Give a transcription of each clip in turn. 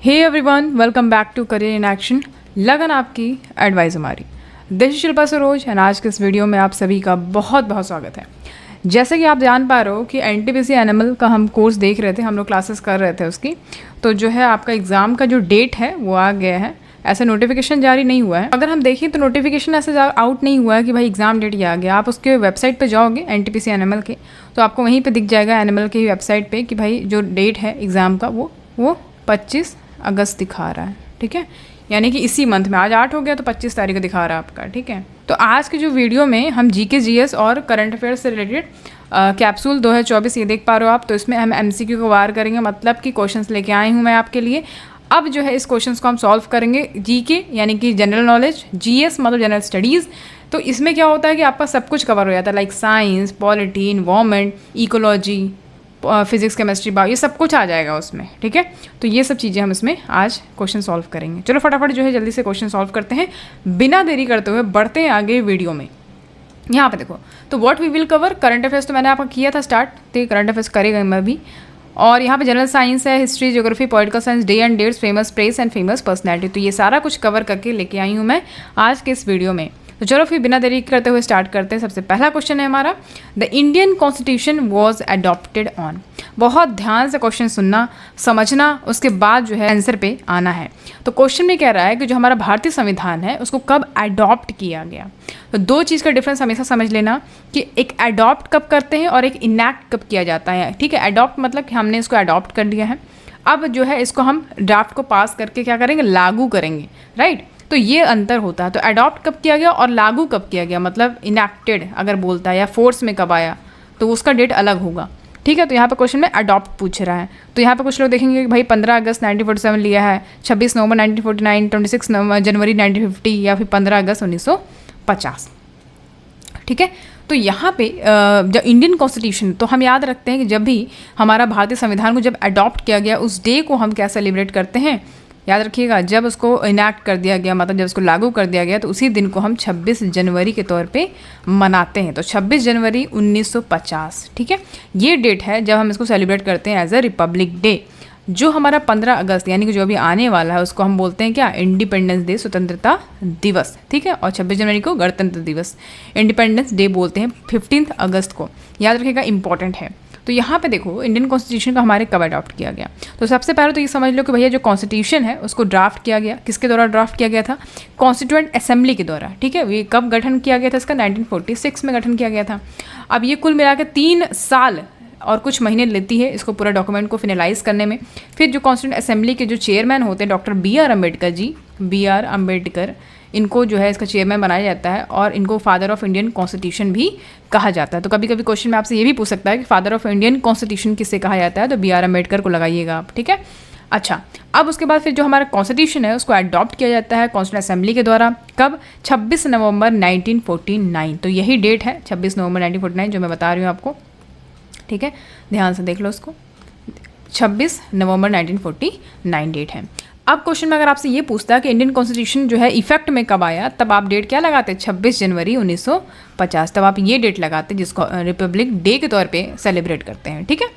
Hey everyone, welcome back to career in action. लगन आपकी, advice हमारी। This is Shilpa Saroj and आज के इस वीडियो में आप सभी का बहुत बहुत स्वागत है। जैसे कि आप जान पा रहे हो कि एनटीपीसी एनिमल का हम कोर्स देख रहे थे, हम लोग क्लासेस कर रहे थे उसकी। तो जो है आपका एग्ज़ाम का जो डेट है वो आ गया है। ऐसे नोटिफिकेशन जारी नहीं हुआ है। अगर हम देखें तो नोटिफिकेशन ऐसे आउट नहीं हुआ है कि भाई एग्ज़ाम डेट ये आ गया। आप उसके वेबसाइट पे जाओगे एनटीपीसी एनिमल के, तो आपको वहीं पे दिख जाएगा एनिमल की वेबसाइट पे कि भाई जो डेट है एग्ज़ाम का वो 25 अगस्त दिखा रहा है। ठीक है, यानी कि इसी मंथ में, आज 8 हो गया तो 25 तारीख को दिखा रहा है आपका। ठीक है, तो आज के जो वीडियो में हम जीके जीएस और करंट अफेयर्स से रिलेटेड कैप्सूल 2024 ये देख पा रहे हो आप। तो इसमें हम एमसीक्यू को वार करेंगे, मतलब कि क्वेश्चंस लेके आई हूँ मैं आपके लिए। अब जो है इस क्वेश्चंस को हम सॉल्व करेंगे। जीके यानी कि जनरल नॉलेज, जीएस मतलब जनरल स्टडीज़। तो इसमें क्या होता है कि आपका सब कुछ कवर हो जाता है, like science, polity, environment, ecology, physics, chemistry, bio, ये सब कुछ आ जाएगा उसमें। ठीक है, तो ये सब चीज़ें हम इसमें आज क्वेश्चन सॉल्व करेंगे। चलो फटाफट जो है जल्दी से क्वेश्चन सॉल्व करते हैं, बिना देरी करते हुए बढ़ते हैं आगे वीडियो में। यहाँ पे देखो, तो what we will cover, current affairs तो मैंने आपका किया था स्टार्ट, तो करंट अफेयर्स करेगा मैं भी। और यहाँ पे जनरल साइंस है, history, geography, political science, day and dates, famous place and famous personality. तो ये सारा कुछ कवर करके लेके आई हूँ मैं आज के इस वीडियो में। तो चलो फिर बिना देरी करते हुए स्टार्ट करते हैं। सबसे पहला क्वेश्चन है हमारा, the Indian constitution was adopted on. बहुत ध्यान से क्वेश्चन सुनना, समझना, उसके बाद जो है आंसर पे आना है। तो क्वेश्चन में कह रहा है कि जो हमारा भारतीय संविधान है उसको कब अडॉप्ट किया गया। तो दो चीज़ का डिफरेंस हमेशा समझ लेना कि एक अडॉप्ट कब करते हैं और एक इनैक्ट कब किया जाता है। ठीक है, अडॉप्ट मतलब कि हमने इसको अडॉप्ट कर लिया है, अब जो है इसको हम ड्राफ्ट को पास करके क्या करेंगे, लागू करेंगे। राइट, तो ये अंतर होता है। तो अडॉप्ट कब किया गया और लागू कब किया गया, मतलब इनैक्टेड अगर बोलता है, या फोर्स में कब आया, तो उसका डेट अलग होगा। ठीक है, तो यहाँ पे क्वेश्चन में अडॉप्ट पूछ रहा है। तो यहाँ पे कुछ लोग देखेंगे कि भाई 15 अगस्त 1947 लिया है, 26 नवंबर 1949, 26 जनवरी 1950, या फिर 15 अगस्त 1950। ठीक है, तो यहाँ पे जब इंडियन कॉन्स्टिट्यूशन, तो हम याद रखते हैं कि जब भी हमारा भारतीय संविधान को जब अडॉप्ट किया गया, उस डे को हम क्या सेलिब्रेट करते हैं, याद रखिएगा, जब उसको इनैक्ट कर दिया गया, मतलब जब उसको लागू कर दिया गया, तो उसी दिन को हम 26 जनवरी के तौर पे मनाते हैं। तो 26 जनवरी 1950, ठीक है, ये डेट है जब हम इसको सेलिब्रेट करते हैं एज अ रिपब्लिक डे। जो हमारा 15 अगस्त यानी कि जो अभी आने वाला है उसको हम बोलते हैं क्या, इंडिपेंडेंस डे, स्वतंत्रता दिवस। ठीक है, और 26 जनवरी को गणतंत्र दिवस, इंडिपेंडेंस डे बोलते हैं 15 अगस्त को। याद रखिएगा, इंपॉर्टेंट है। तो यहाँ पे देखो इंडियन कॉन्स्टिट्यूशन का हमारे कब अडॉप्ट किया गया। तो सबसे पहले तो ये समझ लो कि भैया जो कॉन्स्टिट्यूशन है उसको ड्राफ्ट किया गया, किसके द्वारा ड्राफ्ट किया गया था, कॉन्स्टिट्यूएंट असेंबली के द्वारा। ठीक है, ये कब गठन किया गया था इसका, 1946 में गठन किया गया था। अब ये कुल मिला के 3 साल और कुछ महीने लेती है इसको पूरा डॉक्यूमेंट को फिनलाइज करने में। फिर जो कॉन्स्टिट्यूएंट असेंबली के जो चेयरमैन होते हैं doctor B R. Ambedkar ji, B R. Ambedkar, इनको जो है इसका चेयरमैन बनाया जाता है, और इनको फादर ऑफ इंडियन कॉन्स्टिट्यूशन भी कहा जाता है। तो कभी कभी क्वेश्चन में आपसे ये भी पूछ सकता है कि फादर ऑफ इंडियन कॉन्स्टिट्यूशन किससे कहा जाता है, तो बी.आर. अम्बेडकर को लगाइएगा आप। ठीक है, अच्छा, अब उसके बाद फिर जो हमारा कॉन्स्टिट्यूशन है उसको अडॉप्ट किया जाता है कॉन्स्टिट्यूएंट असेंबली के द्वारा। कब, 26 नवंबर 1949। तो यही डेट है 26 नवंबर 1949 जो मैं बता रही हूँ आपको। ठीक है, ध्यान से देख लो उसको, 26 नवंबर 1949 डेट है। अब क्वेश्चन में अगर आपसे ये पूछता है कि इंडियन कॉन्स्टिट्यूशन जो है इफेक्ट में कब आया, तब आप डेट क्या लगाते हैं, 26 जनवरी 1950। तब आप ये डेट लगाते हैं जिसको रिपब्लिक डे के तौर पे सेलिब्रेट करते हैं। ठीक है,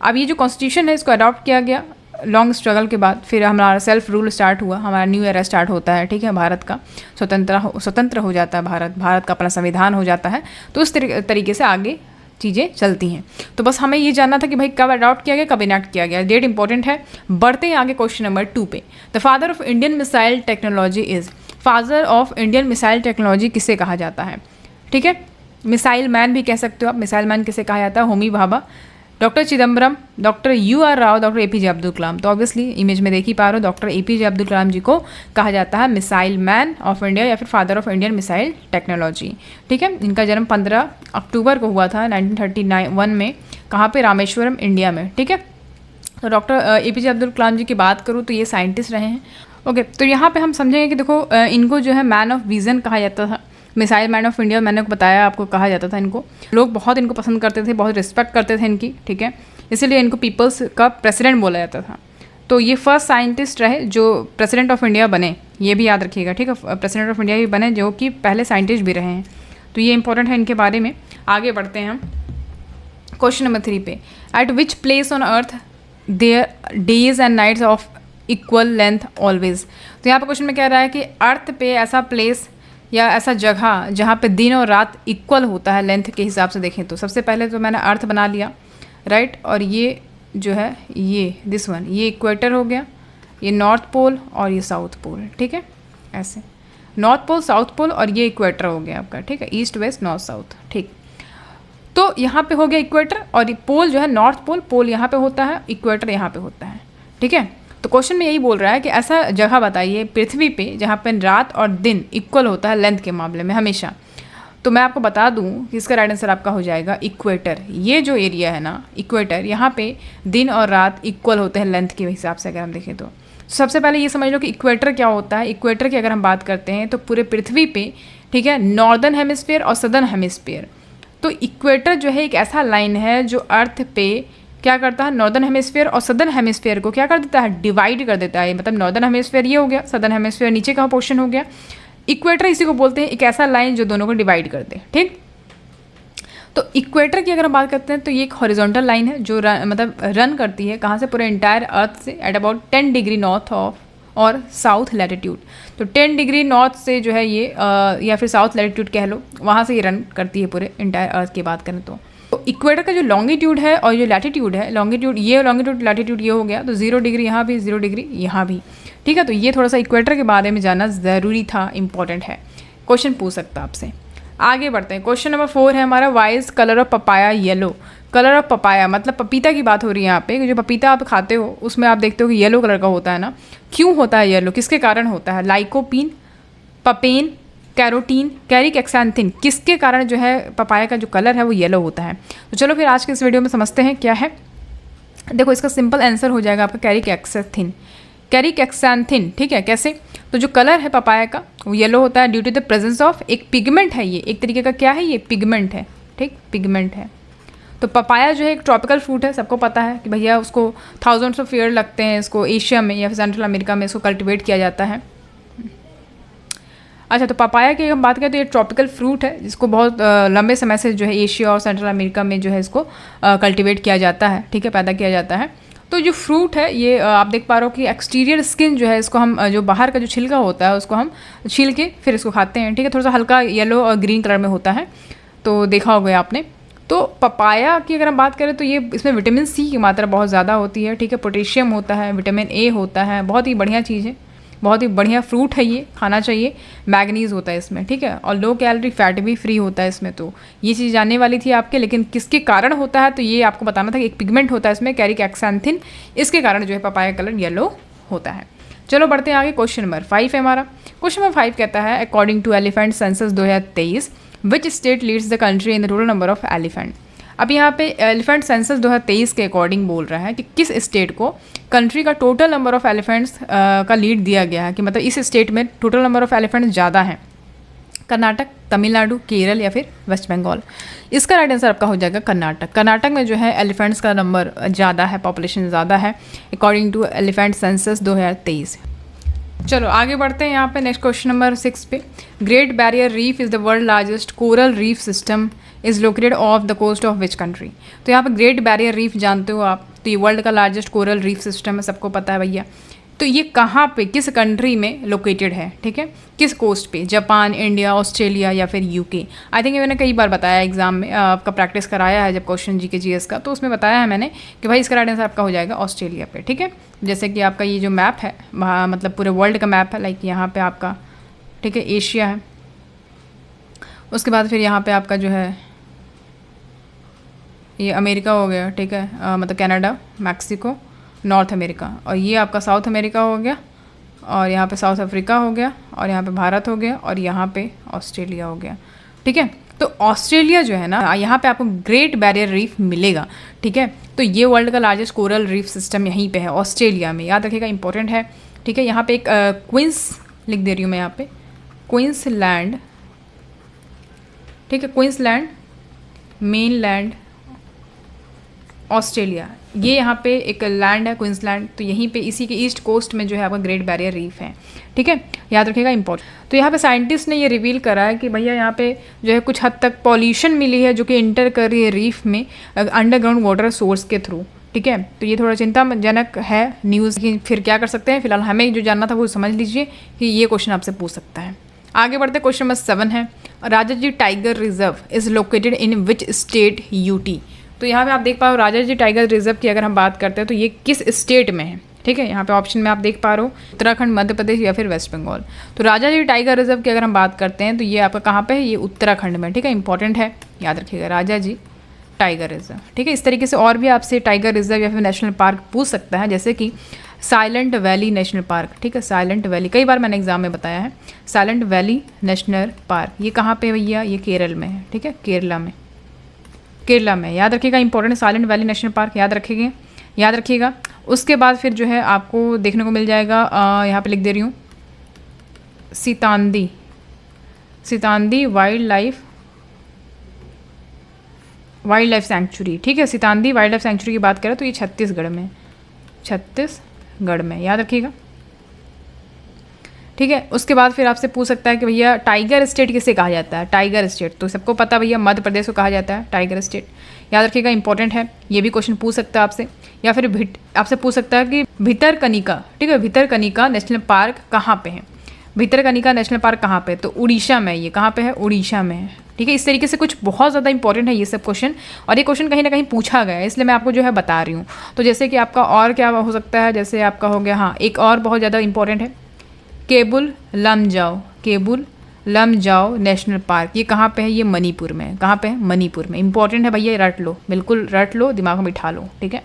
अब ये जो कॉन्स्टिट्यूशन है इसको अडॉप्ट किया गया लॉन्ग स्ट्रगल के बाद। फिर हमारा सेल्फ रूल स्टार्ट हुआ, हमारा न्यू एरा स्टार्ट होता है। ठीक है, भारत का स्वतंत्र हो जाता है, भारत का अपना संविधान हो जाता है। तो उस तरीके से आगे चीज़ें चलती हैं। तो बस हमें ये जानना था कि भाई कब अडॉप्ट किया गया, कब इनैक्ट किया गया, डेट इंपॉर्टेंट है। बढ़ते हैं आगे क्वेश्चन नंबर 2 पे। The father of Indian missile technology is, father of Indian missile technology किसे कहा जाता है। ठीक है, मिसाइल मैन भी कह सकते हो आप। मिसाइल मैन किसे कहा जाता है, Homi Bhabha, doctor Chidambaram, doctor U R. Rao, doctor A P J. Abdul Kalam. तो ऑब्वियसली इमेज में देख ही पा रहे हो, डॉक्टर ए.पी.जे. अब्दुल कलाम जी को कहा जाता है मिसाइल मैन ऑफ इंडिया या फिर father of Indian missile technology. ठीक है, इनका जन्म 15 अक्टूबर को हुआ था 1931 में। कहाँ पे, रामेश्वरम, इंडिया में। ठीक है, तो डॉक्टर ए.पी.जे. अब्दुल कलाम जी की बात करूँ तो ये साइंटिस्ट रहे हैं। ओके, तो यहाँ पे हम समझेंगे कि देखो इनको जो है मैन ऑफ विजन कहा जाता था, मिसाइल मैन ऑफ इंडिया मैंने बताया आपको कहा जाता था इनको। लोग बहुत इनको पसंद करते थे, बहुत रिस्पेक्ट करते थे इनकी। ठीक है, इसीलिए इनको पीपल्स का प्रेसिडेंट बोला जाता था। तो ये फर्स्ट साइंटिस्ट रहे जो प्रेसिडेंट ऑफ इंडिया बने, ये भी याद रखिएगा। ठीक है, प्रेसिडेंट ऑफ इंडिया भी बने जो कि पहले साइंटिस्ट भी रहे हैं। तो ये इंपॉर्टेंट है इनके बारे में। आगे बढ़ते हैं हम क्वेश्चन नंबर 3 पे। At which place on earth there days and nights of equal length always. तो यहाँ पे क्वेश्चन में कह रहा है कि अर्थ पे ऐसा प्लेस या ऐसा जगह जहाँ पे दिन और रात इक्वल होता है लेंथ के हिसाब से देखें तो सबसे पहले तो मैंने अर्थ बना लिया, राइट। और ये जो है ये दिस वन, ये इक्वेटर हो गया, ये नॉर्थ पोल और ये साउथ पोल, ठीक है। ऐसे नॉर्थ पोल, साउथ पोल और ये इक्वेटर हो गया आपका, ठीक है। ईस्ट वेस्ट नॉर्थ साउथ, ठीक। तो यहाँ पे हो गया इक्वेटर और पोल जो है नॉर्थ पोल, पोल यहाँ पे होता है, इक्वेटर यहाँ पे होता है, ठीक है। तो क्वेश्चन में यही बोल रहा है कि ऐसा जगह बताइए पृथ्वी पे जहाँ पे रात और दिन इक्वल होता है लेंथ के मामले में हमेशा। तो मैं आपको बता दूं कि इसका राइट आंसर आपका हो जाएगा इक्वेटर। ये जो एरिया है ना इक्वेटर, यहाँ पे दिन और रात इक्वल होते हैं लेंथ के हिसाब से अगर हम देखें तो। सबसे पहले ये समझ लो कि इक्वेटर क्या होता है। इक्वेटर की अगर हम बात करते हैं तो पूरे पृथ्वी पे, ठीक है, नॉर्दर्न हेमिस्फीयर और सदर्न हेमिस्फीयर। तो इक्वेटर जो है एक ऐसा लाइन है जो अर्थ पे क्या करता है, नॉर्दर्न हेमिस्फीयर और सदर्न हेमिस्फीयर को क्या कर देता है, डिवाइड कर देता है। मतलब नॉर्दर्न हेमिस्फीयर ये हो गया, सदर्न हेमिस्फीयर नीचे का पोर्शन हो गया। इक्वेटर इसी को बोलते हैं एक ऐसा लाइन जो दोनों को डिवाइड कर दे, ठीक। तो इक्वेटर की अगर हम बात करते हैं तो ये एक हॉरिजॉन्टल लाइन है जो रन करती है कहाँ से, पूरे इंटायर अर्थ से at about 10 degree north of और साउथ लैटिट्यूड। तो 10 डिग्री नॉर्थ से जो है ये या फिर साउथ लैटिट्यूड कह लो, वहाँ से ये रन करती है पूरे इंटायर अर्थ की बात करें तो इक्वेटर का जो लॉन्गिट्यूड है और जो लैटिट्यूड है, लॉन्गिट्यूड ये, लॉन्गिट्यूड लैटिट्यूड ये हो गया, तो 0 डिग्री यहाँ भी, 0 डिग्री यहाँ भी, ठीक है। तो ये थोड़ा सा इक्वेटर के बारे में जानना ज़रूरी था, इंपॉर्टेंट है, क्वेश्चन पूछ सकता आपसे। आगे बढ़ते हैं। क्वेश्चन नंबर 4 है हमारा, why is colour of papaya yellow. Colour of papaya मतलब पपीता की बात हो रही है यहाँ पे। जो पपीता आप खाते हो उसमें आप देखते हो कि येलो कलर का होता है ना। क्यों होता है येलो, किसके कारण होता है? लाइकोपीन, पपेन, कैरोटीन, कैरिक एक्सैंथिन, किसके कारण जो है पपाया का जो कलर है वो येलो होता है? तो चलो फिर आज के इस वीडियो में समझते हैं क्या है। देखो इसका सिंपल आंसर हो जाएगा आपका कैरिक एक्सैंथिन, कैरिक एक्सैंथिन, ठीक है। कैसे? तो जो कलर है पपाया का वो येलो होता है due to the presence of एक पिगमेंट है। ये एक तरीके का क्या है, ये पिगमेंट है, ठीक, पिगमेंट है। तो पपाया जो है एक ट्रॉपिकल फ्रूट है, सबको पता है कि भैया उसको थाउजेंड्स ऑफ ईयर लगते हैं इसको एशिया में या फिर सेंट्रल अमेरिका में इसको कल्टिवेट किया जाता है। अच्छा, तो पपाया की हम बात करें तो ये ट्रॉपिकल फ्रूट है जिसको बहुत लंबे समय से जो है एशिया और सेंट्रल अमेरिका में जो है इसको कल्टिवेट किया जाता है, ठीक है, पैदा किया जाता है। तो जो फ्रूट है ये आप देख पा रहे हो कि एक्सटीरियर स्किन जो है इसको हम जो बाहर का जो छिलका होता है उसको हम छील के फिर इसको खाते हैं, ठीक है। थोड़ा सा हल्का येलो और ग्रीन कलर में होता है, तो देखा होगा आपने। तो पपाया की अगर हम बात करें तो ये इसमें विटामिन सी की मात्रा बहुत ज़्यादा होती है, ठीक है, पोटेशियम होता है, विटामिन ए होता है, बहुत ही बढ़िया चीज़ है, बहुत ही बढ़िया फ्रूट है, ये खाना चाहिए। मैग्नीज होता है इसमें, ठीक है, और लो कैलोरी फैट भी फ्री होता है इसमें। तो ये चीज़ जानने वाली थी आपके, लेकिन किसके कारण होता है तो ये आपको बताना था कि एक पिगमेंट होता है इसमें कैरिक एक्सैंथिन, इसके कारण जो है पपाया कलर येलो होता है। चलो बढ़ते हैं आगे। क्वेश्चन नंबर 5 है हमारा। क्वेश्चन नंबर 5 कहता है, according to elephant census 2023 which state leads the country in the total number of elephant. अब यहाँ पे एलिफेंट सेंसस 2023 के अकॉर्डिंग बोल रहा है कि किस स्टेट को कंट्री का टोटल नंबर ऑफ एलिफेंट्स का लीड दिया गया है, कि मतलब इस स्टेट में टोटल नंबर ऑफ एलिफेंट्स ज़्यादा हैं। कर्नाटक, तमिलनाडु, केरल या फिर वेस्ट बंगाल। इसका राइट आंसर आपका हो जाएगा कर्नाटक। कर्नाटक में जो है एलिफेंट्स का नंबर ज़्यादा है, पॉपुलेशन ज़्यादा है अकॉर्डिंग टू एलिफेंट सेंसस 2023। चलो आगे बढ़ते हैं यहाँ पे नेक्स्ट क्वेश्चन नंबर 6 पे। Great Barrier Reef is the world largest coral reef system is located off the coast of which country. तो यहाँ पे ग्रेट बैरियर रीफ जानते हो आप, तो ये वर्ल्ड का लार्जेस्ट कोरल रीफ सिस्टम है, सबको पता है भैया। तो ये कहाँ पे, किस कंट्री में लोकेटेड है, ठीक है, किस कोस्ट पे? जापान, इंडिया, ऑस्ट्रेलिया या फिर यूके। आई थिंक मैंने कई बार बताया एग्जाम में, आपका प्रैक्टिस कराया है जब क्वेश्चन जीके जीएस का, तो उसमें बताया है मैंने कि भाई इसका राइट आंसर आपका हो जाएगा ऑस्ट्रेलिया पे, ठीक है। जैसे कि आपका ये जो मैप है मतलब पूरे वर्ल्ड का मैप है, लाइक यहाँ पे आपका, ठीक है, एशिया है, उसके बाद फिर यहाँ पे आपका जो है ये अमेरिका हो गया, ठीक है, मतलब कनाडा, मैक्सिको, नॉर्थ अमेरिका, और ये आपका साउथ अमेरिका हो गया, और यहाँ पे साउथ अफ्रीका हो गया, और यहाँ पे भारत हो गया, और यहाँ पे ऑस्ट्रेलिया हो गया, ठीक है। तो ऑस्ट्रेलिया जो है ना, यहाँ पे आपको ग्रेट बैरियर रीफ मिलेगा, ठीक है। तो ये वर्ल्ड का लार्जेस्ट कोरल रीफ सिस्टम यहीं पे है ऑस्ट्रेलिया में, याद रखिएगा, इंपॉर्टेंट है, ठीक है। यहाँ पे एक क्वींस लिख दे रही हूँ मैं यहाँ पे, क्वींसलैंड, ठीक है, क्वींसलैंड, मेनलैंड, ऑस्ट्रेलिया, ये यहाँ पे एक लैंड है क्वींसलैंड, तो यहीं पे इसी के ईस्ट कोस्ट में जो है आपका ग्रेट बैरियर रीफ है, ठीक है, याद रखिएगा, इंपॉर्टेंट। तो यहाँ पे साइंटिस्ट ने ये रिवील करा है कि भैया यहाँ पे जो है कुछ हद तक पॉल्यूशन मिली है जो कि इंटर कर रही है रीफ में अंडरग्राउंड वाटर सोर्स के थ्रू, ठीक है, तो ये थोड़ा चिंताजनक है न्यूज़ की। फिर क्या कर सकते हैं, फिलहाल हमें जो जानना था वो समझ लीजिए कि ये क्वेश्चन आपसे पूछ सकता है। आगे बढ़ते क्वेश्चन नंबर 7 है, Rajaji tiger reserve is located in which state UT. तो यहाँ पे आप देख पा रहे हो राजाजी टाइगर रिजर्व की अगर हम बात करते हैं तो ये किस स्टेट में है। ठीक है, यहाँ पे ऑप्शन में आप देख पा रहे हो उत्तराखंड, मध्य प्रदेश या फिर वेस्ट बंगाल। तो राजाजी टाइगर रिजर्व की अगर हम बात करते हैं तो ये आपका कहाँ पे है, ये उत्तराखंड में। ठीक है, इंपॉर्टेंट है, याद रखिएगा राजाजी टाइगर रिजर्व। ठीक है, इस तरीके से और भी आपसे टाइगर रिजर्व या फिर नेशनल पार्क पूछ सकता है, जैसे कि साइलेंट वैली नेशनल पार्क। ठीक है, साइलेंट वैली कई बार मैंने एग्जाम में बताया है। साइलेंट वैली नेशनल पार्क ये कहाँ पे भैया, ये केरल में है। ठीक है, केरला में याद रखिएगा, important silent valley national park याद रखिएगा। उसके बाद फिर जो है आपको देखने को मिल जाएगा, यहाँ पे लिख दे रही हूँ, सीतांदी वाइल्ड लाइफ सेंचुरी। ठीक है, सीतांदी वाइल्ड लाइफ सेंचुरी की बात करें तो ये छत्तीसगढ़ में, याद रखिएगा। ठीक है, उसके बाद फिर आपसे पूछ सकता है कि भैया टाइगर स्टेट किसे कहा जाता है। टाइगर स्टेट तो सबको पता भैया मध्य प्रदेश को कहा जाता है टाइगर स्टेट, याद रखिएगा, इंपॉर्टेंट है। ये भी क्वेश्चन पूछ सकता है आपसे, या फिर आपसे पूछ सकता है कि भितरकनिका। ठीक है, भितरकनिका नेशनल पार्क कहाँ पे है, भितरकनिका नेशनल पार्क कहाँ पे, तो उड़ीसा में। ये कहाँ पे है, उड़ीसा में है। ठीक है, इस तरीके से कुछ बहुत ज़्यादा इंपॉर्टेंट है ये सब क्वेश्चन, और ये क्वेश्चन कहीं ना कहीं पूछा गया है, इसलिए मैं आपको जो है बता रही हूँ। तो जैसे कि आपका और क्या हो सकता है, जैसे आपका हो गया, हाँ एक और बहुत ज़्यादा इंपॉर्टेंट है, केबुल लमजाओ नेशनल पार्क। ये कहाँ पे है, ये मणिपुर में। कहाँ पे है, मणिपुर में। इंपॉर्टेंट है भैया, रट लो, बिल्कुल रट लो, दिमाग में बिठा लो। ठीक है,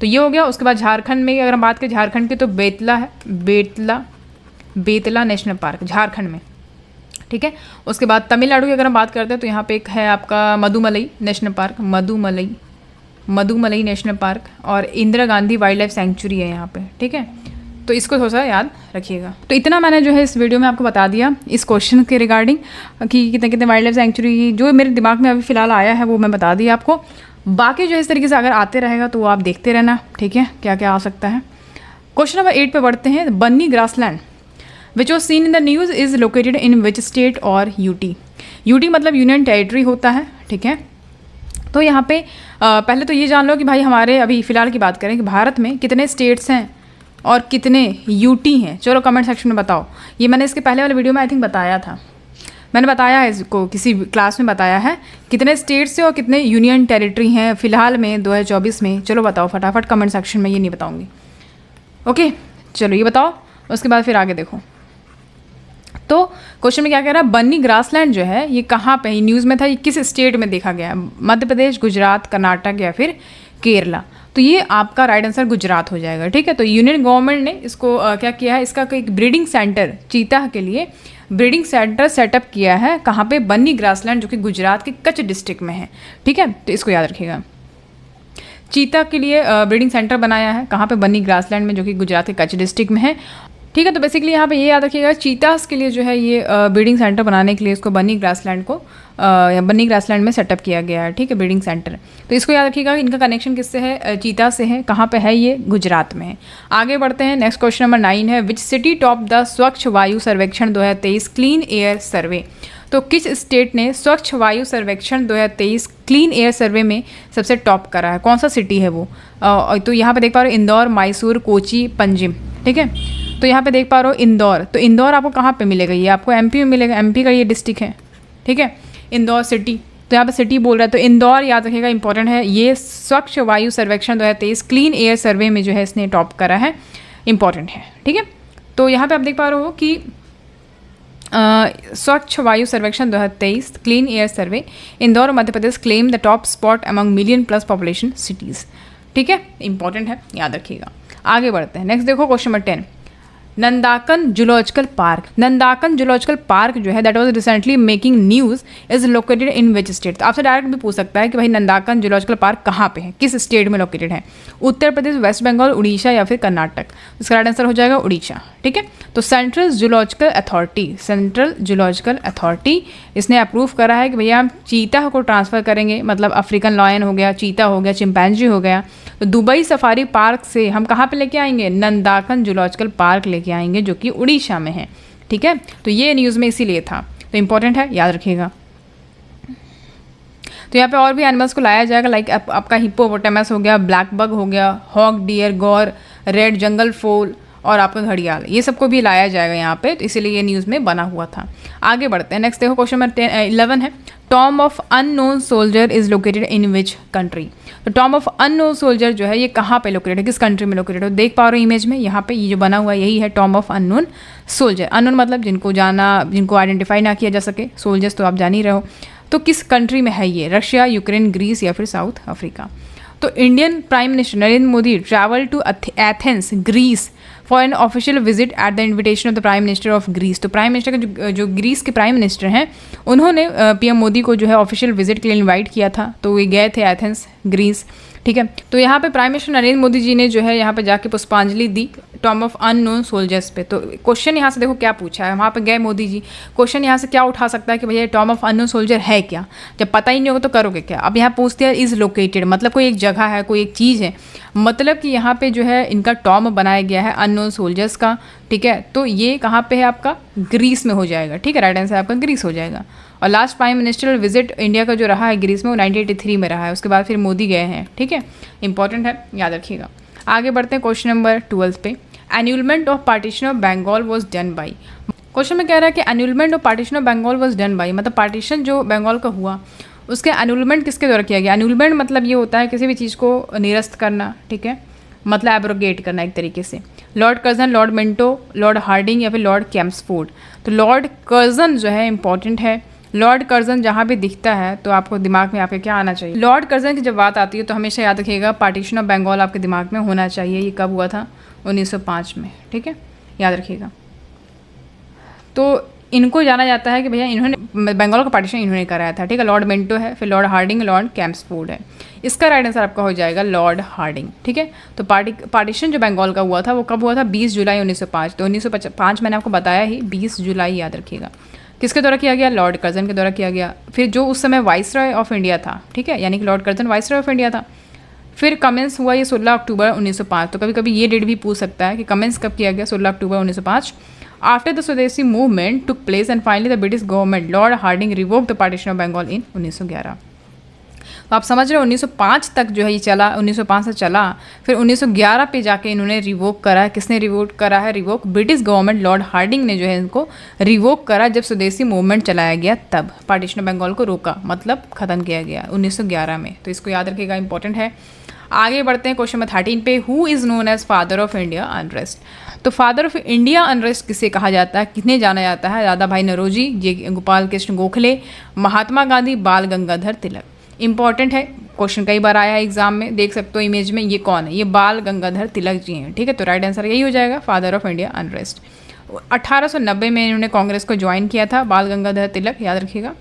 तो ये हो गया। उसके बाद झारखंड में अगर हम बात करें झारखंड की, तो बेतला है, बेतला नेशनल पार्क झारखंड में। ठीक है, उसके बाद तमिलनाडु की अगर हम बात करते हैं तो यहाँ पे एक है आपका मधुमलई नेशनल पार्क, मधुमलई नेशनल पार्क, और Indira Gandhi wild life sanctuary है यहाँ पे। ठीक है, तो इसको थोड़ा सा याद रखिएगा। तो इतना मैंने जो है इस वीडियो में आपको बता दिया इस क्वेश्चन के रिगार्डिंग कि कितने कितने वाइल्ड लाइफ सेंचुरी, जो मेरे दिमाग में अभी फिलहाल आया है वो मैं बता दिया आपको। बाकी जो है इस तरीके से अगर आते रहेगा तो आप देखते रहना। ठीक है, क्या क्या आ सकता है। क्वेश्चन नंबर 8 पे बढ़ते हैं। Banni grassland which was seen in the news is located in which state और यूटी। यूटी मतलब यूनियन टेरिटरी होता है। ठीक है, तो यहाँ पे पहले तो ये जान लो कि भाई हमारे अभी फ़िलहाल की बात करें कि भारत में कितने स्टेट्स हैं और कितने यूटी हैं। चलो कमेंट सेक्शन में बताओ। ये मैंने इसके पहले वाले वीडियो में आई थिंक बताया था, मैंने बताया है इसको, किसी क्लास में बताया है कितने स्टेट्स हैं और कितने यूनियन टेरिटरी हैं फ़िलहाल में 2024 में। चलो बताओ फटाफट कमेंट सेक्शन में, ये नहीं बताऊँगी। ओके, चलो ये बताओ, उसके बाद फिर आगे देखो। तो क्वेश्चन में क्या कह रहा है, बन्नी ग्रासलैंड जो है ये कहाँ पे, न्यूज़ में था, ये किस स्टेट में देखा गया है, मध्य प्रदेश, गुजरात, कर्नाटक या फिर केरला। तो ये आपका राइट आंसर गुजरात हो जाएगा। ठीक है, तो यूनियन गवर्नमेंट ने इसको क्या किया है, इसका एक ब्रीडिंग सेंटर चीता के लिए ब्रीडिंग सेंटर सेटअप किया है। कहाँ पे, बन्नी ग्रासलैंड, जो कि गुजरात के कच्छ डिस्ट्रिक्ट में है। ठीक है, तो इसको याद रखिएगा, चीता के लिए ब्रीडिंग सेंटर बनाया है। कहाँ पे, बन्नी ग्रासलैंड में, जो कि गुजरात के कच्छ डिस्ट्रिक्ट में है। ठीक है, तो बेसिकली यहाँ पे ये याद रखिएगा, चीतास के लिए जो है ये ब्रीडिंग सेंटर बनाने के लिए इसको बन्नी ग्रासलैंड में सेटअप किया गया है। ठीक है, ब्रीडिंग सेंटर। तो इसको याद रखिएगा, इनका कनेक्शन किससे है, चीता से है। कहाँ पे है, ये गुजरात में है। आगे बढ़ते हैं। नेक्स्ट क्वेश्चन नंबर 9 है, विच सिटी टॉप द स्वच्छ वायु सर्वेक्षण 2023 क्लीन एयर सर्वे। तो किस स्टेट ने स्वच्छ वायु सर्वेक्षण 2023 क्लीन एयर सर्वे में सबसे टॉप करा है, कौन सा सिटी है वो। तो यहाँ पे देख पा रहे हो इंदौर, मैसूर, कोची, पंजिम। ठीक है, तो यहाँ पे देख पा रहे हो इंदौर। तो इंदौर आपको कहाँ पे मिलेगा, ये आपको एमपी में मिलेगा, एमपी का ये डिस्ट्रिक्ट है। ठीक है, इंदौर सिटी, तो यहाँ पे सिटी बोल रहा है, तो इंदौर याद रखिएगा, इंपॉर्टेंट है। ये स्वच्छ वायु सर्वेक्षण 2023 क्लीन एयर सर्वे में जो है इसने टॉप करा है, इंपॉर्टेंट है। ठीक है, तो यहाँ पे आप देख पा रहे हो कि स्वच्छ वायु सर्वेक्षण 2023 clean air survey, Indore Madhya Pradesh claim the top spot among million plus population cities. ठीक है, इंपॉर्टेंट है, याद रखिएगा। आगे बढ़ते हैं। नेक्स्ट देखो क्वेश्चन नंबर 10, नंदाकन जूलॉजिकल पार्क जो है that was recently making news is located in which state. तो आपसे डायरेक्ट भी पूछ सकता है कि भाई नंदाकन जूलॉजिकल पार्क कहाँ पे है, किस स्टेट में लोकेटेड है, उत्तर प्रदेश, वेस्ट बंगाल, उड़ीसा या फिर कर्नाटक। इसका राइट आंसर हो जाएगा उड़ीसा। ठीक है, तो सेंट्रल जूलॉजिकल अथॉरिटी इसने अप्रूव करा है कि भैया हम चीता को ट्रांसफ़र करेंगे, मतलब अफ्रीकन लॉयन हो गया, चीता हो गया, चिंपैंजी हो गया, तो दुबई सफारी पार्क से हम कहाँ पे लेके आएंगे, नंदाकन जूलॉजिकल पार्क लेके आएंगे, जो कि उड़ीसा में है। ठीक है, तो ये न्यूज़ में इसीलिए था, तो इम्पोर्टेंट है, याद रखिएगा। तो यहाँ पे और भी एनिमल्स को लाया जाएगा, लाइक आपका हिप्पोपोटामस हो गया, ब्लैक बग हो गया, हॉक, डियर, गौर, रेड जंगल फोल और आपका घड़ियाल, ये सबको भी लाया जाएगा यहाँ पे, तो इसीलिए ये न्यूज़ में बना हुआ था। आगे बढ़ते हैं, नेक्स्ट देखो क्वेश्चन नंबर 11 है, Tom of unknown soldier is located in which country. तो टॉम ऑफ अननोन सोल्जर जो है ये कहाँ पे लोकेटेड है, किस कंट्री में लोकेटेड है, तो देख पा रहे हो इमेज में यहाँ पे ये जो बना हुआ है यही है Tom of unknown soldier. Unknown मतलब जिनको आइडेंटिफाई ना किया जा सके, सोल्जर्स तो आप जान ही रहे हो। तो किस कंट्री में है ये, रशिया, यूक्रेन, ग्रीस या फिर साउथ अफ्रीका। तो Indian prime minister Narendra Modi travel to Athens Greece for an official visit at the invitation of the prime minister of Greece. तो प्राइम मिनिस्टर के जो ग्रीस के प्राइम मिनिस्टर हैं उन्होंने पीएम मोदी को जो है ऑफिशियल विजिट के लिए इनवाइट किया था, तो वे गए थे एथेंस ग्रीस, ठीक है। तो यहाँ पे प्राइम मिनिस्टर नरेंद्र मोदी जी ने जो है यहाँ पे जाके पुष्पांजलि दी टॉम ऑफ अननोन सोल्जर्स पे। तो क्वेश्चन यहाँ से देखो क्या पूछा है, वहाँ पे गए मोदी जी, क्वेश्चन यहाँ से क्या उठा सकता है कि भैया टॉम ऑफ अननोन सोल्जर है क्या, जब पता ही नहीं होगा तो करोगे क्या। अब यहाँ पूछते हैं इज लोकेटेड, मतलब कोई एक जगह है, कोई एक चीज़ है, मतलब कि यहाँ पे जो है इनका टॉम बनाया गया है अननोन सोल्जर्स का, ठीक है। तो ये कहाँ पे है आपका, ग्रीस में हो जाएगा, ठीक है, राइट आंसर आपका ग्रीस हो जाएगा। और last prime ministerial visit India का जो रहा है ग्रीस में वो 1983 में रहा है, उसके बाद फिर मोदी गए हैं, ठीक है, इंपॉर्टेंट है, याद रखिएगा। आगे बढ़ते हैं क्वेश्चन नंबर 12 पे, annulment of partition of Bengal was done by. Question में कह रहा है कि annulment of partition of Bengal was done by, मतलब पार्टीशन जो बंगाल का हुआ उसके एन्यूलमेंट किसके द्वारा किया गया। एन्यूलमेंट मतलब ये होता है किसी भी चीज़ को निरस्त करना, ठीक है, मतलब एब्रोगेट करना एक तरीके से। Lord Curzon, Lord Minto, Lord Hardinge या फिर लॉर्ड कैम्सफोर्ड। तो लॉर्ड कर्जन जो है इंपॉर्टेंट है, लॉर्ड कर्जन जहाँ भी दिखता है तो आपको दिमाग में आपके क्या आना चाहिए, लॉर्ड कर्जन की जब बात आती है तो हमेशा याद रखिएगा पार्टीशन ऑफ बंगाल आपके दिमाग में होना चाहिए। ये कब हुआ था, 1905 में, ठीक है, याद रखिएगा। तो इनको जाना जाता है कि भैया इन्होंने बंगाल का पार्टीशन इन्होंने कराया था, ठीक है। लॉर्ड मिंटो है, फिर लॉर्ड हार्डिंग, लॉर्ड कैम्सफोर्ड है। इसका राइट आंसर आपका हो जाएगा लॉर्ड हार्डिंग, ठीक है। तो पार्टीशन जो बंगाल का हुआ था वो कब हुआ था, 20 जुलाई 1905। तो 1905 मैंने आपको बताया ही, 20 जुलाई याद रखिएगा। किसके द्वारा किया गया, लॉर्ड कर्जन के द्वारा किया गया। फिर जो उस समय वाइसरॉय ऑफ इंडिया था, ठीक है, यानी कि Lord Curzon viceroy of India था। फिर कमेंस हुआ ये 16 अक्टूबर 1905। तो कभी कभी ये डेट भी पूछ सकता है कि कमेंस कब किया गया, 16 अक्टूबर 1905। After the swadeshi movement took place and finally the British government Lord Hardinge revoke the partition of Bengal in 1911। तो आप समझ रहे हो 1905 तक जो है ये चला, 1905 से चला, फिर 1911 पे जाके इन्होंने रिवोक करा। किसने रिवोक करा है, revoke British government, Lord Hardinge ने जो है इनको रिवोक करा जब स्वदेशी मूवमेंट चलाया गया, तब पार्टीशन ऑफ बंगाल को रोका, मतलब ख़त्म किया गया 1911 में। तो इसको याद रखिएगा, इंपॉर्टेंट है। आगे बढ़ते हैं क्वेश्चन नंबर 13 पे, who is known as father of India unrest. तो फादर ऑफ इंडिया अनरेस्ट किसे कहा जाता है, कितने जाना जाता है, दादा भाई नौरोजी, गोपाल कृष्ण गोखले, महात्मा गांधी, बाल गंगाधर तिलक। इंपॉर्टेंट है, क्वेश्चन कई बार आया है एग्जाम में, देख सकते हो इमेज में, ये कौन है, ये बाल गंगाधर तिलक जी हैं, ठीक है। तो राइट आंसर यही हो जाएगा, फादर ऑफ इंडिया अनरेस्ट। 1890 में इन्होंने कांग्रेस को ज्वाइन किया था, बाल गंगाधर तिलक, याद रखिएगा।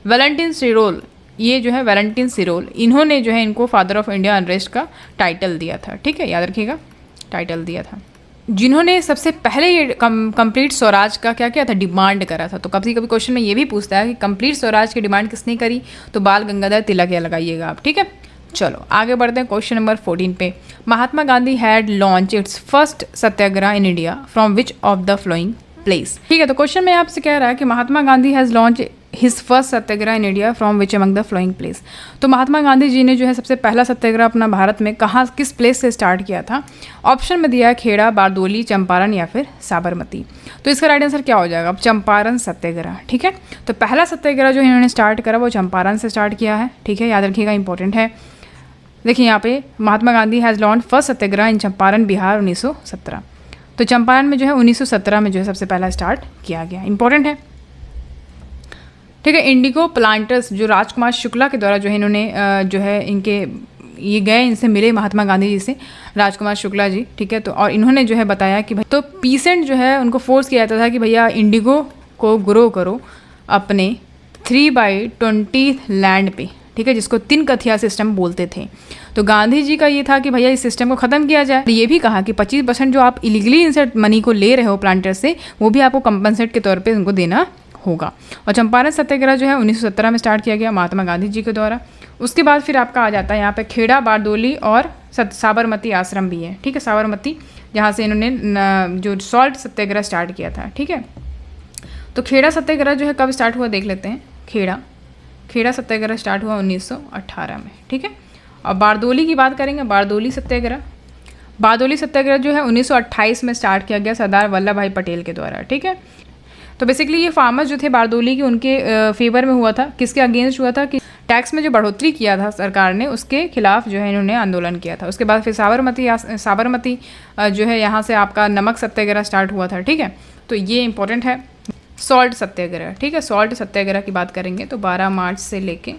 वैलेंटाइन सिरोल, ये जो है वैलेंटाइन सिरोल, इन्होंने जो है इनको फादर ऑफ इंडिया अनरेस्ट का टाइटल दिया था, ठीक है, याद रखिएगा, टाइटल दिया था। जिन्होंने सबसे पहले ये कंप्लीट स्वराज का क्या किया था, डिमांड करा था। तो कभी कभी क्वेश्चन में ये भी पूछता है कि कंप्लीट स्वराज की डिमांड किसने करी, तो बाल गंगाधर तिलक या लगाइएगा आप, ठीक है। चलो आगे बढ़ते हैं क्वेश्चन नंबर 14 पे, Mahatma Gandhi had launch its first satyagraha in India from which of the following place. ठीक है, तो क्वेश्चन में आपसे कह रहा है कि Mahatma Gandhi has launch his first satyagraha in India from which among the following place. तो महात्मा गांधी जी ने जो है सबसे पहला सत्याग्रह अपना भारत में कहाँ, किस प्लेस से स्टार्ट किया था। ऑप्शन में दिया है खेड़ा, बारदोली, चंपारण या फिर साबरमती। तो इसका राइट आंसर क्या हो जाएगा, चंपारण सत्याग्रह, ठीक है। तो पहला सत्याग्रह जो इन्होंने स्टार्ट करा वो चंपारण से स्टार्ट किया है, ठीक है, याद रखिएगा, इंपॉर्टेंट है। देखिए यहाँ पे Mahatma Gandhi has launch first satyagraha इन चंपारण बिहार 1917। तो चंपारण में जो है 1917 में जो है सबसे पहला स्टार्ट किया गया, इंपॉर्टेंट है, ठीक है। इंडिगो प्लांटर्स जो राजकुमार शुक्ला के द्वारा जो है इन्होंने जो है इनके ये गए, इनसे मिले महात्मा गांधी जी से, राजकुमार शुक्ला जी, ठीक है। तो और इन्होंने जो है बताया कि भाई, तो पीसेंट जो है उनको फोर्स किया जाता था कि भैया इंडिगो को ग्रो करो अपने 3/20 लैंड पे, ठीक है, जिसको 3 कथिया सिस्टम बोलते थे। तो गांधी जी का ये था कि भैया इस सिस्टम को ख़त्म किया जाए। ये भी कहा कि 25% जो आप इलीगली इनसे मनी को ले रहे हो प्लांटर से, वो भी आपको कंपनसेट के तौर पे उनको देना होगा। और चंपारण सत्याग्रह जो है 1917 में स्टार्ट किया गया महात्मा गांधी जी के द्वारा। उसके बाद फिर आपका आ जाता है यहाँ पे खेड़ा, बारदोली और साबरमती आश्रम भी है, ठीक है, साबरमती, जहाँ से इन्होंने जो सॉल्ट सत्याग्रह स्टार्ट किया था, ठीक है। तो खेड़ा सत्याग्रह जो है कब स्टार्ट हुआ देख लेते हैं। खेड़ा खेड़ा सत्याग्रह स्टार्ट हुआ 1918 में, ठीक है। और बारदोली की बात करेंगे, बारदोली सत्याग्रह जो है 1928 में स्टार्ट किया गया सरदार वल्लभ भाई पटेल के द्वारा, ठीक है। तो बेसिकली ये फार्मर्स जो थे बारदोली के, उनके फेवर में हुआ था। किसके अगेंस्ट हुआ था कि टैक्स में जो बढ़ोतरी किया था सरकार ने, उसके खिलाफ जो है इन्होंने आंदोलन किया था। उसके बाद फिर साबरमती जो है यहाँ से आपका नमक सत्याग्रह स्टार्ट हुआ था, ठीक है। तो ये इंपॉर्टेंट है। सॉल्ट सत्याग्रह, ठीक है। सॉल्ट सत्याग्रह की बात करेंगे तो 12 मार्च से लेके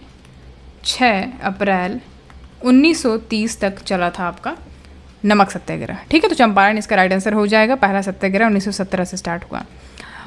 6 अप्रैल 1930 तक चला था आपका नमक सत्याग्रह, ठीक है। तो चंपारण इसका राइट आंसर हो जाएगा। पहला सत्याग्रह 1917 से स्टार्ट हुआ।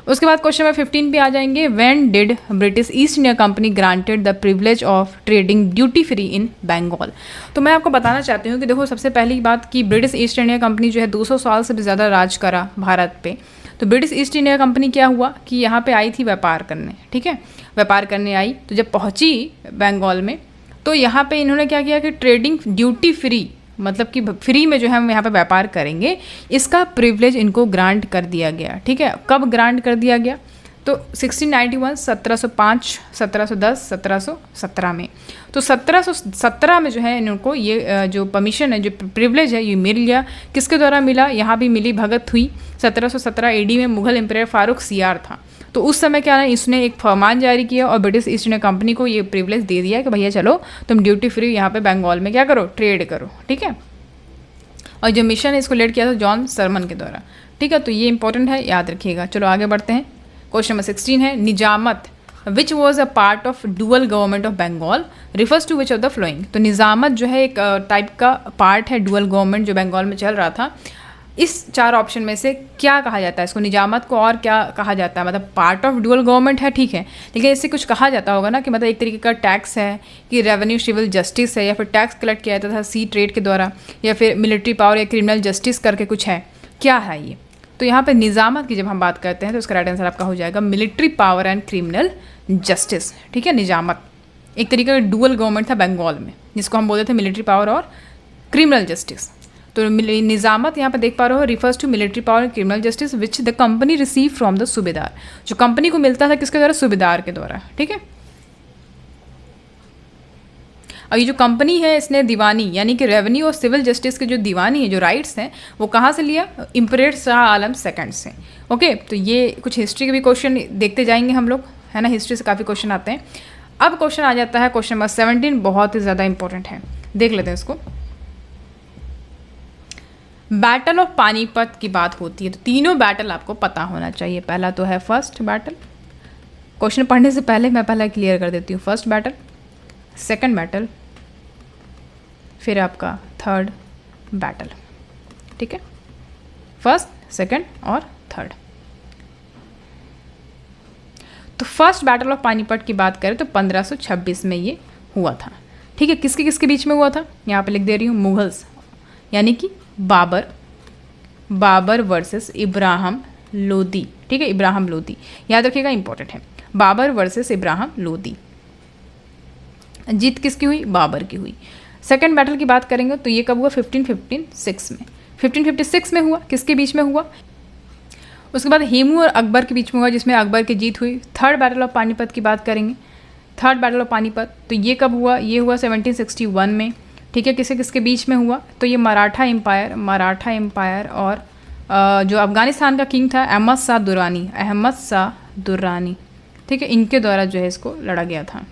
उसके बाद क्वेश्चन नंबर 15 पे आ जाएंगे। When did British East India Company granted the privilege of trading duty free in Bengal. तो मैं आपको बताना चाहती हूँ कि देखो, सबसे पहली बात कि ब्रिटिश ईस्ट इंडिया कंपनी जो है 200 साल से भी ज़्यादा राज करा भारत पे। तो ब्रिटिश ईस्ट इंडिया कंपनी क्या हुआ कि यहाँ पे आई थी व्यापार करने, ठीक है। व्यापार करने आई, तो जब पहुँची बंगाल में तो यहाँ पे इन्होंने क्या किया कि ट्रेडिंग ड्यूटी फ्री, मतलब कि फ्री में जो है हम यहाँ पे व्यापार करेंगे, इसका प्रिविलेज इनको ग्रांट कर दिया गया, ठीक है। कब ग्रांट कर दिया गया? तो 1691, 1705, 1710, 1717 में। तो 1717 में जो है इनको ये जो परमिशन है, जो प्रिविलेज है, ये मिल गया। किसके द्वारा मिला? यहाँ भी मिली भगत हुई। 1717 एडी में मुगल एम्पायर फारूक सियार था, तो उस समय क्या है, इसने एक फरमान जारी किया और ब्रिटिश ईस्ट इंडिया कंपनी को ये प्रिविलेज दे दिया कि भैया चलो तुम ड्यूटी फ्री यहाँ पे बंगाल में क्या करो, ट्रेड करो, ठीक है। और जो मिशन है इसको लीड किया था जॉन सरमन के द्वारा, ठीक है। तो ये इंपॉर्टेंट है, याद रखिएगा। चलो आगे बढ़ते हैं। क्वेश्चन नंबर 16 है, Nizamat which was a part of dual government of Bengal refers to which of the following. तो निजामत जो है एक टाइप का पार्ट है डुअल गवर्नमेंट जो बंगाल में चल रहा था। इस 4 ऑप्शन में से क्या कहा जाता है इसको? निजामत को और क्या कहा जाता है? मतलब पार्ट ऑफ डुअल गवर्नमेंट है, ठीक है, लेकिन इससे कुछ कहा जाता होगा ना कि मतलब एक तरीके का टैक्स है, कि रेवेन्यू सिविल जस्टिस है, या फिर टैक्स कलेक्ट किया जाता था सी ट्रेड के द्वारा, या फिर मिलिट्री पावर या क्रिमिनल जस्टिस करके कुछ है, क्या है ये? तो यहाँ पे निजामत की जब हम बात करते हैं तो इसका राइट आंसर आपका हो जाएगा military power and criminal justice, ठीक है। निजामत एक तरीके का डुअल गवर्नमेंट था बंगाल में, जिसको हम बोलते थे मिलिट्री पावर और क्रिमिनल जस्टिस। तो निजामत यहाँ पे देख पा रहे हो, refers to military power and criminal justice which the company receive from the सूबेदार। जो कंपनी को मिलता था किसके द्वारा? सूबेदार के द्वारा, ठीक है। और ये जो कंपनी है इसने दीवानी यानी कि रेवेन्यू और सिविल जस्टिस के जो दीवानी है, जो राइट्स हैं, वो कहाँ से लिया? इम्परेटर शाह आलम सेकंड से। ओके, तो ये कुछ हिस्ट्री के भी क्वेश्चन देखते जाएंगे हम लोग, है ना। हिस्ट्री से काफ़ी क्वेश्चन आते हैं। अब क्वेश्चन आ जाता है क्वेश्चन नंबर 17, बहुत ही ज़्यादा इंपॉर्टेंट है, देख लेते हैं इसको। बैटल ऑफ पानीपत की बात होती है तो तीनों बैटल आपको पता होना चाहिए। पहला तो है फर्स्ट बैटल, क्वेश्चन पढ़ने से पहले मैं पहला क्लियर कर देती हूँ। फर्स्ट बैटल, सेकंड बैटल, फिर आपका थर्ड बैटल, ठीक है। फर्स्ट, सेकंड और थर्ड। तो फर्स्ट बैटल ऑफ पानीपत की बात करें तो 1526 में ये हुआ था, ठीक है। किसके किसके बीच में हुआ था? यहाँ पे लिख दे रही हूँ, मुगल्स यानी कि बाबर वर्सेस इब्राहिम लोदी, ठीक है। इब्राहिम लोदी याद रखिएगा, इंपॉर्टेंट है। बाबर वर्सेस इब्राहिम लोदी। जीत किसकी हुई? बाबर की हुई। सेकंड बैटल की बात करेंगे तो ये कब हुआ? 1556 में। 1556 में हुआ, किसके बीच में हुआ? उसके बाद हेमू और अकबर के बीच में हुआ, जिसमें अकबर की जीत हुई। थर्ड बैटल ऑफ पानीपत की बात करेंगे, थर्ड बैटल ऑफ पानीपत, तो ये कब हुआ? ये हुआ 1761 में, ठीक है। किसके किसके बीच में हुआ? तो ये मराठा एम्पायर और जो अफ़गानिस्तान का किंग था अहमद शाह दुर्रानी, ठीक है, इनके द्वारा जो है इसको लड़ा गया था।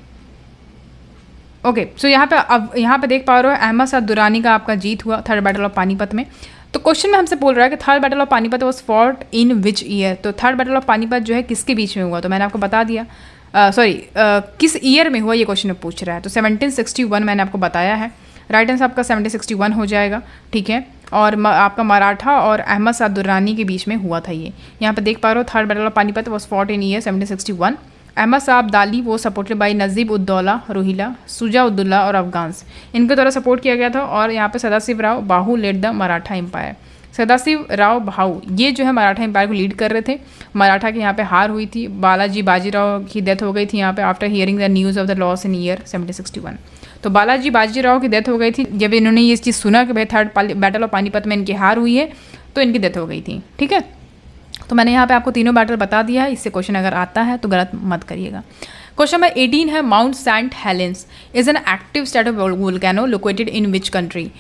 ओके, सो यहाँ पे देख पा रहे हो अहमद शाह दुर्रानी का आपका जीत हुआ थर्ड बैटल ऑफ पानीपत में। तो क्वेश्चन में हमसे बोल रहा है कि third battle of Panipat was fought in which year. तो थर्ड बैटल ऑफ पानीपत जो है किसके बीच में हुआ? तो मैंने आपको बता दिया, किस ईयर में हुआ ये क्वेश्चन में पूछ रहा है। तो 1761 मैंने आपको बताया है, राइट आंसर आपका 1761 हो जाएगा, ठीक है। और आपका मराठा और अहमद शाह दुर्रानी के बीच में हुआ था ये। यहाँ पे देख पा रहे हो third battle of Panipat was fought in year 1761। Ahmad Shah Abdali वो सपोर्टेड बाई नजीब उद्दौला रोहिला, शुजा उद्दौला और अफगान्स, इनके द्वारा सपोर्ट किया गया था। और यहाँ पे Sadashiv Rao Bhau led the Maratha empire. Sadashiv Rao Bhau ये जो है मराठा एम्पायर को लीड कर रहे थे। मराठा के यहाँ पे हार हुई थी, बालाजी बाजीराव की डेथ हो गई थी यहाँ पे after hearing the news of the loss in year 1761। तो बालाजी बाजीराव की डेथ हो गई थी जब इन्होंने ये चीज़ सुना कि भाई थर्ड बैटल ऑफ पानीपत में इनकी हार हुई है, तो इनकी डेथ हो गई थी, ठीक है। तो मैंने यहाँ पे आपको तीनों बैटल बता दिया है, इससे क्वेश्चन अगर आता है तो गलत मत करिएगा। क्वेश्चन नंबर 18 है Mount Saint Helens is an active strato volcano located in which country.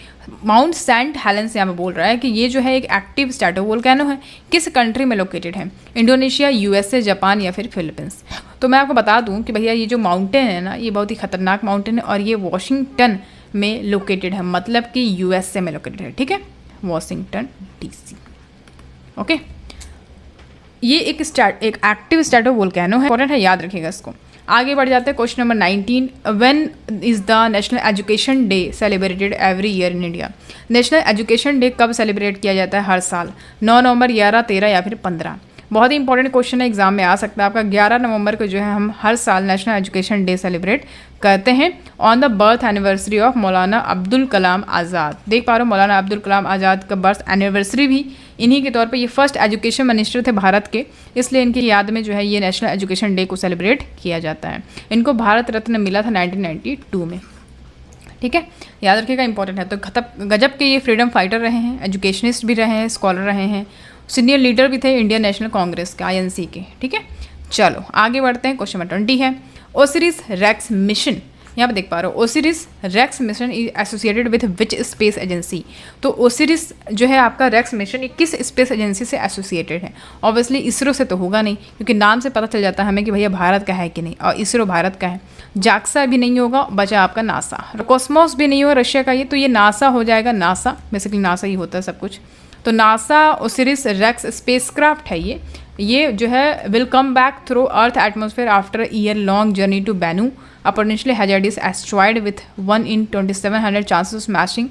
Mount Saint Helens यहाँ पे बोल रहा है कि ये जो है एक एक्टिव स्ट्रेटो वोल्केनो है, किस कंट्री में लोकेटेड है, इंडोनेशिया, यूएसए, जापान या फिर फिलीपींस। तो मैं आपको बता दूं कि भैया ये जो माउंटेन है ना, ये बहुत ही खतरनाक माउंटेन है और ये वॉशिंगटन में लोकेटेड है, मतलब कि यूएसए में लोकेटेड है। ठीक है, वॉशिंगटन डीसी। ओके, ये एक एक्टिव स्ट्रेटो वोल्केनो है, इंपॉर्टेंट है, याद रखिएगा इसको। आगे बढ़ जाते हैं question number 19, when is the national education day celebrated every year in India. National education day कब सेलिब्रेट किया जाता है हर साल? 9 नवंबर, 11, 13 या फिर 15। बहुत ही इंपॉर्टेंट क्वेश्चन है, एग्जाम में आ सकता है आपका। 11 नवंबर को जो है हम हर साल नेशनल एजुकेशन डे सेलिब्रेट करते हैं on the birth anniversary of मौलाना अब्दुल कलाम आज़ाद। देख पा रहे हो, मौलाना अब्दुल कलाम आज़ाद का बर्थ एनिवर्सरी भी इन्हीं के तौर पे, ये फर्स्ट एजुकेशन मिनिस्टर थे भारत के, इसलिए इनकी याद में जो है ये नेशनल एजुकेशन डे को सेलिब्रेट किया जाता है। इनको भारत रत्न मिला था 1992 में। ठीक है, याद रखिएगा, इंपॉर्टेंट है। तो गजब के ये फ्रीडम फाइटर रहे हैं, एजुकेशनिस्ट भी रहे हैं, स्कॉलर रहे हैं, सीनियर लीडर भी थे इंडियन नेशनल कांग्रेस के, INC के। ठीक है, चलो आगे बढ़ते हैं। क्वेश्चन नंबर 20 है ओसिरिस रेक्स मिशन। यहाँ पे देख पा रहे हो, Osiris Rex mission is associated with which space agency. तो ओसिरिस जो है आपका रेक्स मिशन, ये किस स्पेस एजेंसी से एसोसिएटेड है? ऑब्वियसली इसरो से तो होगा नहीं, क्योंकि नाम से पता चल जाता है हमें कि भैया भारत का है कि नहीं, और इसरो भारत का है। जाक्सा भी नहीं होगा, बचा आपका नासा। कॉस्मोस भी नहीं होगा रशिया का, ये तो ये नासा हो जाएगा। नासा बेसिकली नासा ही होता है सब कुछ। तो नासा ओसिरिस रेक्स स्पेसक्राफ्ट है ये जो है will come back through earth atmosphere after year long journey to Bennu, a potentially hazardous asteroid with 1 in 2700 chances of smashing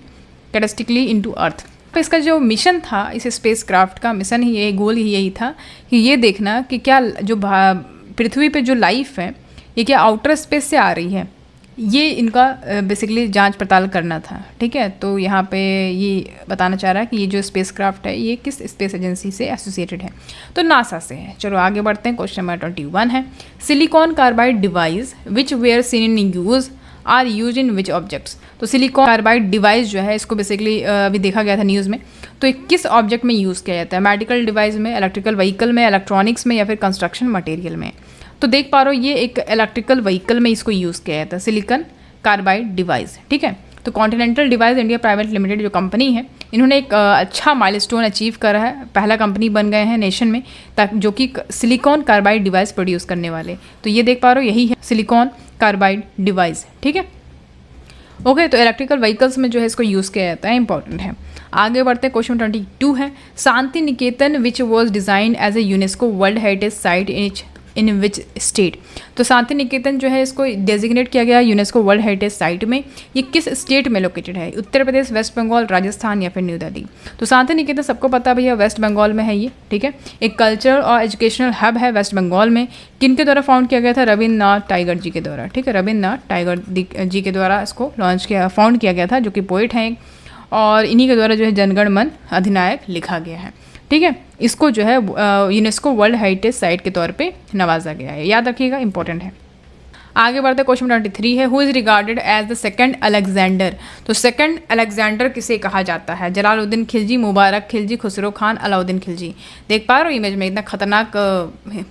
catastrophically into earth. तो इसका जो मिशन था, इस स्पेसक्राफ्ट का मिशन ही यही, गोल ही यही था कि ये देखना कि क्या जो पृथ्वी पे जो लाइफ है ये क्या आउटर स्पेस से आ रही है, ये इनका बेसिकली जांच पड़ताल करना था। ठीक है, तो यहाँ पे ये बताना चाह रहा है कि ये जो स्पेसक्राफ्ट है ये किस स्पेस एजेंसी से एसोसिएटेड है, तो नासा से है। चलो आगे बढ़ते हैं। क्वेश्चन नंबर 21 है silicon carbide device which were seen in use are use in which objects. तो सिलिकॉन कार्बाइड डिवाइस जो है इसको बेसिकली अभी देखा गया था न्यूज़ में, तो ये किस ऑब्जेक्ट में यूज़ किया जाता है? मेडिकल डिवाइस में, इलेक्ट्रिकल व्हीकल में, इलेक्ट्रॉनिक्स में या फिर कंस्ट्रक्शन मटेरियल में। तो देख पा रहे हो ये एक इलेक्ट्रिकल व्हीकल में इसको यूज़ किया जाता है, सिलिकॉन कार्बाइड डिवाइस। ठीक है, तो continental device India private limited जो कंपनी है, इन्होंने एक अच्छा माइलस्टोन अचीव करा है, पहला कंपनी बन गए हैं नेशन में जो कि सिलिकॉन कार्बाइड डिवाइस प्रोड्यूस करने वाले। तो ये देख पा रहे हो यही है सिलिकॉन कार्बाइड डिवाइस। ठीक है, ओके, तो इलेक्ट्रिकल व्हीकल्स में जो है इसको यूज़ किया जाता है, इंपॉर्टेंट है। आगे बढ़ते हैं। क्वेश्चन 22 है Shanti Niketan which was design as a UNESCO world heritage site in which state. तो शांति निकेतन जो है इसको डेजिग्नेट किया गया यूनेस्को वर्ल्ड हेरिटेज साइट में, ये किस स्टेट में लोकेटेड है? उत्तर प्रदेश, वेस्ट बंगाल, राजस्थान या फिर न्यू दिल्ली। तो शांति निकेतन सबको पता भैया वेस्ट बंगाल में है ये। ठीक है, एक कल्चर और एजुकेशनल हब है वेस्ट बंगाल में। किन के द्वारा फाउंड किया गया था? रविन्द्रनाथ टैगोर जी के द्वारा। ठीक है, रविन्द्रनाथ टैगोर जी के द्वारा इसको फाउंड किया गया था, जो कि पोइट हैं, और इन्हीं के द्वारा जो है जनगण मन अधिनायक लिखा गया है। ठीक है, इसको जो है यूनेस्को वर्ल्ड हेरिटेज साइट के तौर पे नवाजा गया है, याद रखिएगा, इंपॉर्टेंट है। आगे बढ़ते क्वेश्चन 23 है who is regarded as the second Alexander. तो सेकंड अलेक्जेंडर किसे कहा जाता है? जलालुद्दीन खिलजी, मुबारक खिलजी, खुसरो खान, अलाउद्दीन खिलजी। देख पा रहे हो इमेज में इतना खतरनाक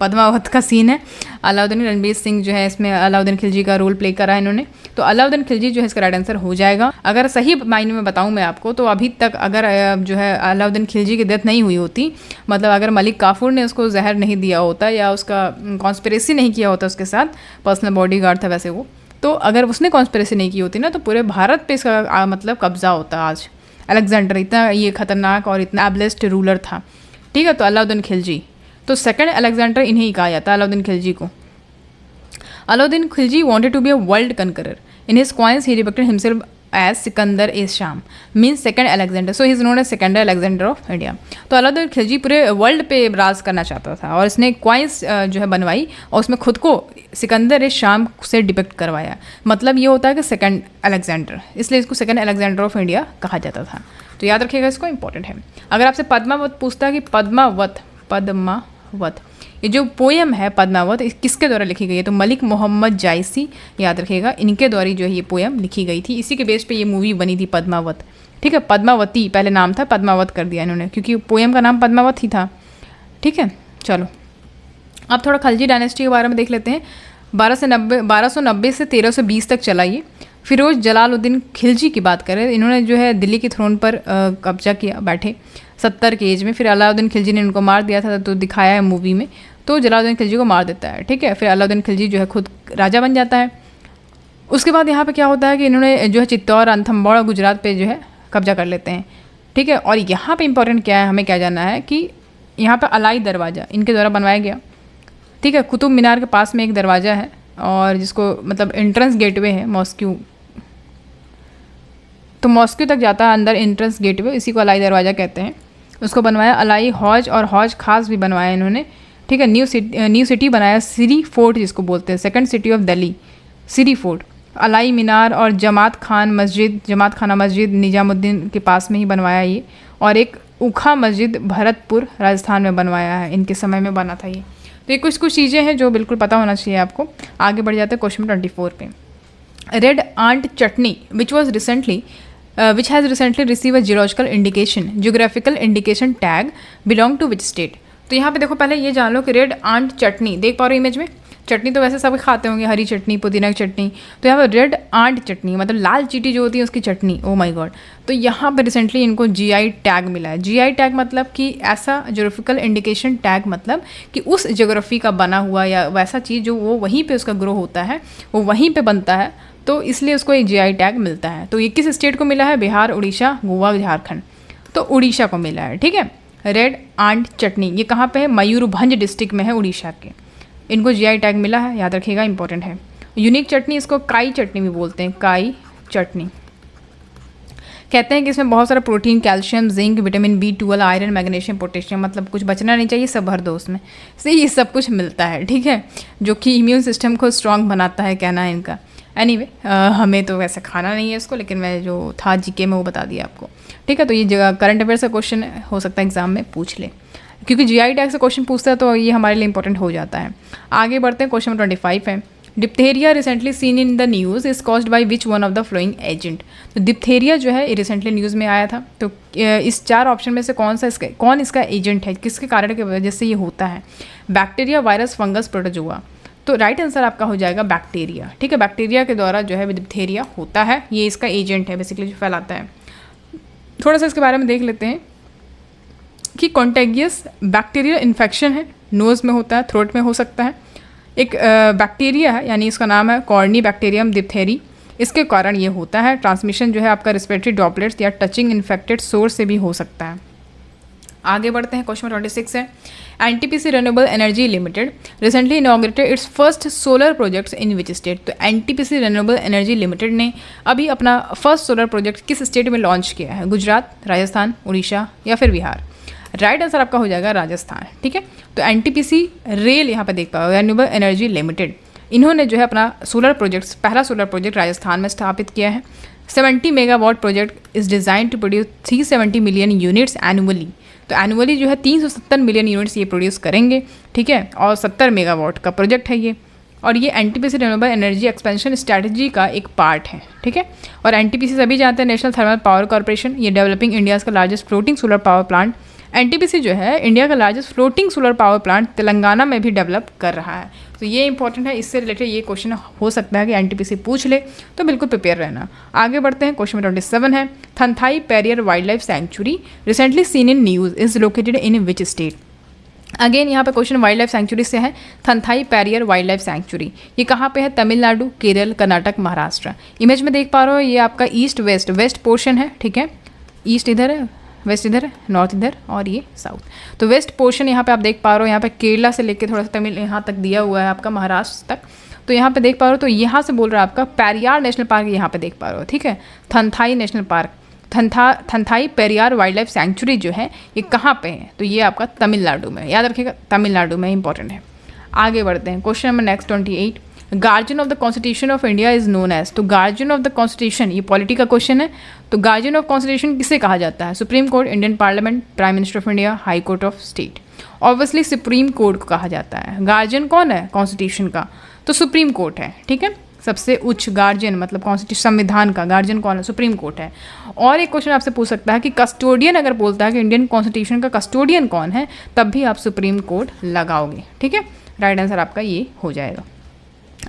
पद्मावत का सीन है। अलाउद्दीन रणबीर सिंह जो है इसमें अलाउद्दीन खिलजी का रोल प्ले करा है इन्होंने। तो अलाउद्दीन खिलजी जो है इसका राइट आंसर हो जाएगा। अगर सही मायने में बताऊं मैं आपको, तो अभी तक अगर जो है अलाउद्दीन खिलजी की डेथ नहीं हुई होती, मतलब अगर मलिक काफूर ने उसको जहर नहीं दिया होता या उसका कॉन्स्पिरेसी नहीं किया होता उसके साथ, पर्सनल बॉडीगार्ड था वैसे वो, तो अगर उसने कॉन्स्पिरेसी नहीं की होती ना, तो पूरे भारत पे इसका मतलब कब्जा होता आज। अलेक्जेंडर इतना ये खतरनाक और इतना एब्लेस्ड रूलर था। ठीक है, तो अलाउद्दीन खिलजी, तो सेकंड अलेक्जेंडर इन्हें ही कहा जाता है, अलाउद्दीन खिलजी को। Alauddin Khilji wanted to be a world conqueror. In his coins, he depicted himself as Sikandar ए शाम, means second Alexander. So he is known as second Alexander of India. तो अलाउद्दीन खिलजी पूरे वर्ल्ड पे राज करना चाहता था और इसने क्वाइंस जो है बनवाई और उसमें खुद को सिकंदर ए शाम से डिपिक्ट करवाया। मतलब ये होता है कि सेकंड अलेक्जेंडर, इसलिए इसको सेकंड अलेक्जेंडर ऑफ इंडिया कहा जाता था। तो याद रखिएगा, इसको इंपॉर्टेंट है। अगर आपसे पद्मावत पूछता है कि पद्मावत ये जो पोएम है पद्मावत किसके द्वारा लिखी गई है, तो मलिक मोहम्मद जायसी, याद रखिएगा, इनके द्वारा जो है ये पोएम लिखी गई थी। इसी के बेस पे ये मूवी बनी थी पद्मावत। ठीक है, पद्मावती पहले नाम था, पद्मावत कर दिया इन्होंने क्योंकि पोएम का नाम पद्मावत ही था। ठीक है, चलो अब थोड़ा खलजी डायनेस्टी के बारे में देख लेते हैं। 1290 से 1320 तक चला ये। फिरोज जलालुद्दीन खिलजी की बात करें, इन्होंने जो है दिल्ली के थ्रोन पर कब्जा किया, बैठे 70 के एज में। फिर अलाउद्दीन खिलजी ने इनको मार दिया था, तो दिखाया है मूवी में, तो जलालुद्दीन खिलजी को मार देता है, ठीक है। फिर अलाउद्दीन खिलजी जो है खुद राजा बन जाता है। उसके बाद यहाँ पे क्या होता है कि इन्होंने जो है चित्तौड़, रणथंभौर और गुजरात पे जो है कब्जा कर लेते हैं, ठीक है। और यहाँ पे इंपॉर्टेंट क्या है, हमें क्या जानना है कि यहाँ पे अलाई दरवाज़ा इनके द्वारा बनवाया गया, ठीक है। कुतुब मीनार के पास में एक दरवाज़ा है, और जिसको मतलब एंट्रेंस गेटवे है मॉस्क्यू, तो मॉस्क्यू तक जाता है अंदर एंट्रेंस गेटवे, इसी को अलाई दरवाज़ा कहते हैं। उसको बनवाया अलाई हौज, और हौज खास भी बनवाया इन्होंने, ठीक है। न्यू सिटी बनाया, सिरी फोर्ट जिसको बोलते हैं, second city of Delhi, Siri fort. Alai Minar और जमात खाना मस्जिद निजामुद्दीन के पास में ही बनवाया ये। और एक उखा मस्जिद भरतपुर राजस्थान में बनवाया है, इनके समय में बना था ये। तो ये कुछ चीज़ें हैं जो बिल्कुल पता होना चाहिए आपको। आगे बढ़ जाते हैं क्वेश्चन 24 पे। Red ant chutney which has recently receive a geographical indication tag belong to which state. तो यहाँ पे देखो, पहले ये जान लो कि रेड आंट चटनी, देख पा रहे हो इमेज में, चटनी तो वैसे सब खाते होंगे, हरी चटनी, पुदीना की चटनी, तो यहाँ पर रेड आंट चटनी मतलब लाल चींटी जो होती है उसकी चटनी, ओ माय गॉड। तो यहाँ पर रिसेंटली इनको जीआई टैग मिला है। जीआई टैग मतलब कि ऐसा ज्योग्राफिकल इंडिकेशन टैग मतलब कि उस ज्योग्राफी का बना हुआ या वैसा चीज़ जो वो वहीं पे उसका ग्रो होता है, वो वहीं पे बनता है, तो इसलिए उसको एक जीआई टैग मिलता है। तो ये किस स्टेट को मिला है? बिहार, उड़ीसा, गोवा, झारखंड। तो उड़ीसा को मिला है, ठीक है। रेड आंट चटनी ये कहाँ पे है? मयूरभंज डिस्ट्रिक्ट में है उड़ीसा के। इनको जीआई टैग मिला है, याद रखिएगा, इंपॉर्टेंट है। यूनिक चटनी, इसको काई चटनी भी बोलते हैं, काई चटनी। कहते हैं कि इसमें बहुत सारा protein, calcium, zinc, vitamin B12, iron, magnesium, potassium, मतलब कुछ बचना नहीं चाहिए, सब भर दो उसमें से, ये सब कुछ मिलता है, ठीक है, जो कि इम्यून सिस्टम को स्ट्रॉन्ग बनाता है, कहना है इनका। एनीवे हमें तो वैसे खाना नहीं है इसको, लेकिन मैं जो था जीके में वो बता दिया आपको, ठीक है। तो ये करंट अफेयर्स का क्वेश्चन हो सकता है एग्जाम में पूछ ले, क्योंकि जीआई टैग से क्वेश्चन पूछता है तो ये हमारे लिए इंपॉर्टेंट हो जाता है। आगे बढ़ते हैं, क्वेश्चन 25 है। Diphtheria recently seen in the news is caused by which one of the flowing agent. तो डिप्थेरिया जो है ये रिसेंटली न्यूज़ में आया था, तो इस 4 ऑप्शन में से कौन इसका एजेंट है, किसके कारण की वजह से ये होता है? Bacteria, virus, fungus, protozoa. तो राइट आंसर आपका हो जाएगा बैक्टीरिया, ठीक है। बैक्टीरिया के द्वारा जो है डिप्थेरिया होता है, ये इसका एजेंट है बेसिकली जो फैलाता है। थोड़ा सा इसके बारे में देख लेते हैं कि कॉन्टेगियस बैक्टीरियल इन्फेक्शन है, नोज़ में होता है, थ्रोट में हो सकता है। एक बैक्टीरिया है, यानी इसका नाम है कॉर्नी बैक्टीरियम डिप्थेरी, इसके कारण ये होता है। ट्रांसमिशन जो है आपका रेस्पिरेटरी ड्रॉपलेट्स या टचिंग इन्फेक्टेड सोर्स से भी हो सकता है। आगे बढ़ते हैं, क्वेश्चन 26 है। NTPC renewable energy limited recently inaugurated it's first solar projects in which state. तो एनटीपीसी रिन्यूएबल एनर्जी लिमिटेड ने अभी अपना फर्स्ट सोलर प्रोजेक्ट किस स्टेट में लॉन्च किया है? गुजरात, राजस्थान, उड़ीसा या फिर बिहार? राइट आंसर आपका हो जाएगा राजस्थान, ठीक है। तो एनटीपीसी रेल यहाँ पे देख पाओ, रिन्यूएबल एनर्जी लिमिटेड, इन्होंने जो है अपना सोलर प्रोजेक्ट, पहला सोलर प्रोजेक्ट राजस्थान में स्थापित किया है। 70 megawatt project is design to produce 370 million units annually. तो एनुअली जो है 370 मिलियन यूनिट्स ये प्रोड्यूस करेंगे, ठीक है। और 70 मेगावाट का प्रोजेक्ट है ये, और ये NTPC renewable energy expansion strategy का एक पार्ट है, ठीक है। और एनटीपीसी सभी जानते हैं, नेशनल थर्मल पावर कॉर्पोरेशन, ये डेवलपिंग इंडियाज़ का largest floating solar power plant. NTPC जो है इंडिया का largest floating solar power plant Telangana में भी डेवलप कर रहा है। तो ये इंपॉर्टेंट है, इससे रिलेटेड ये क्वेश्चन हो सकता है कि एनटीपीसी पूछ ले, तो बिल्कुल प्रिपेयर रहना। आगे बढ़ते हैं, क्वेश्चन 27 है। Thanthai Periyar wildlife sanctuary recently seen in news is located in which state. Again यहाँ पे क्वेश्चन वाइल्ड लाइफ सेंचुरी से है। Thanthai Periyar wildlife sanctuary ये कहाँ पे है? तमिलनाडु, केरल, कर्नाटक, महाराष्ट्र। इमेज में देख पा रहे हो, ये आपका ईस्ट वेस्ट पोर्शन है, ठीक है। ईस्ट इधर है, वेस्ट इधर है, नॉर्थ इधर, और ये साउथ। तो वेस्ट पोर्शन यहाँ पे आप देख पा रहे हो, यहाँ पे केरला से लेके थोड़ा सा तमिल यहाँ तक दिया हुआ है आपका, महाराष्ट्र तक। तो यहाँ पे देख पा रहे हो, तो यहाँ से बोल रहा है आपका पेरियार नेशनल पार्क, यहाँ पे देख पा रहे हो, ठीक है। Thanthai national park, Thanthai Periyar wildlife sanctuary जो है ये कहाँ पे है? तो ये आपका तमिलनाडु में, याद रखिएगा, तमिलनाडु में, इंपॉर्टेंट है। आगे बढ़ते हैं, question number next 28। Guardian of the constitution of India is known as. तो गार्जियन ऑफ द कॉन्स्टिट्यूशन, ये पॉलिटी का क्वेश्चन है। तो गार्जियन ऑफ कॉन्स्टिट्यूशन किसे कहा जाता है? Supreme Court, Indian parliament, prime minister of India, High Court of state. Obviously Supreme Court को कहा जाता है। गार्जियन कौन है कॉन्स्टिट्यूशन का? तो सुप्रीम कोर्ट है, ठीक है। सबसे उच्च गार्जियन मतलब कॉन्स्टिट्यूशन, संविधान का गार्जियन कौन है? सुप्रीम कोर्ट है। और एक क्वेश्चन आपसे पूछ सकता है कि कस्टोडियन अगर बोलता है कि इंडियन कॉन्स्टिट्यूशन का कस्टोडियन कौन है, तब भी आप सुप्रीम कोर्ट लगाओगे, ठीक है। राइट आंसर आपका ये हो जाएगा।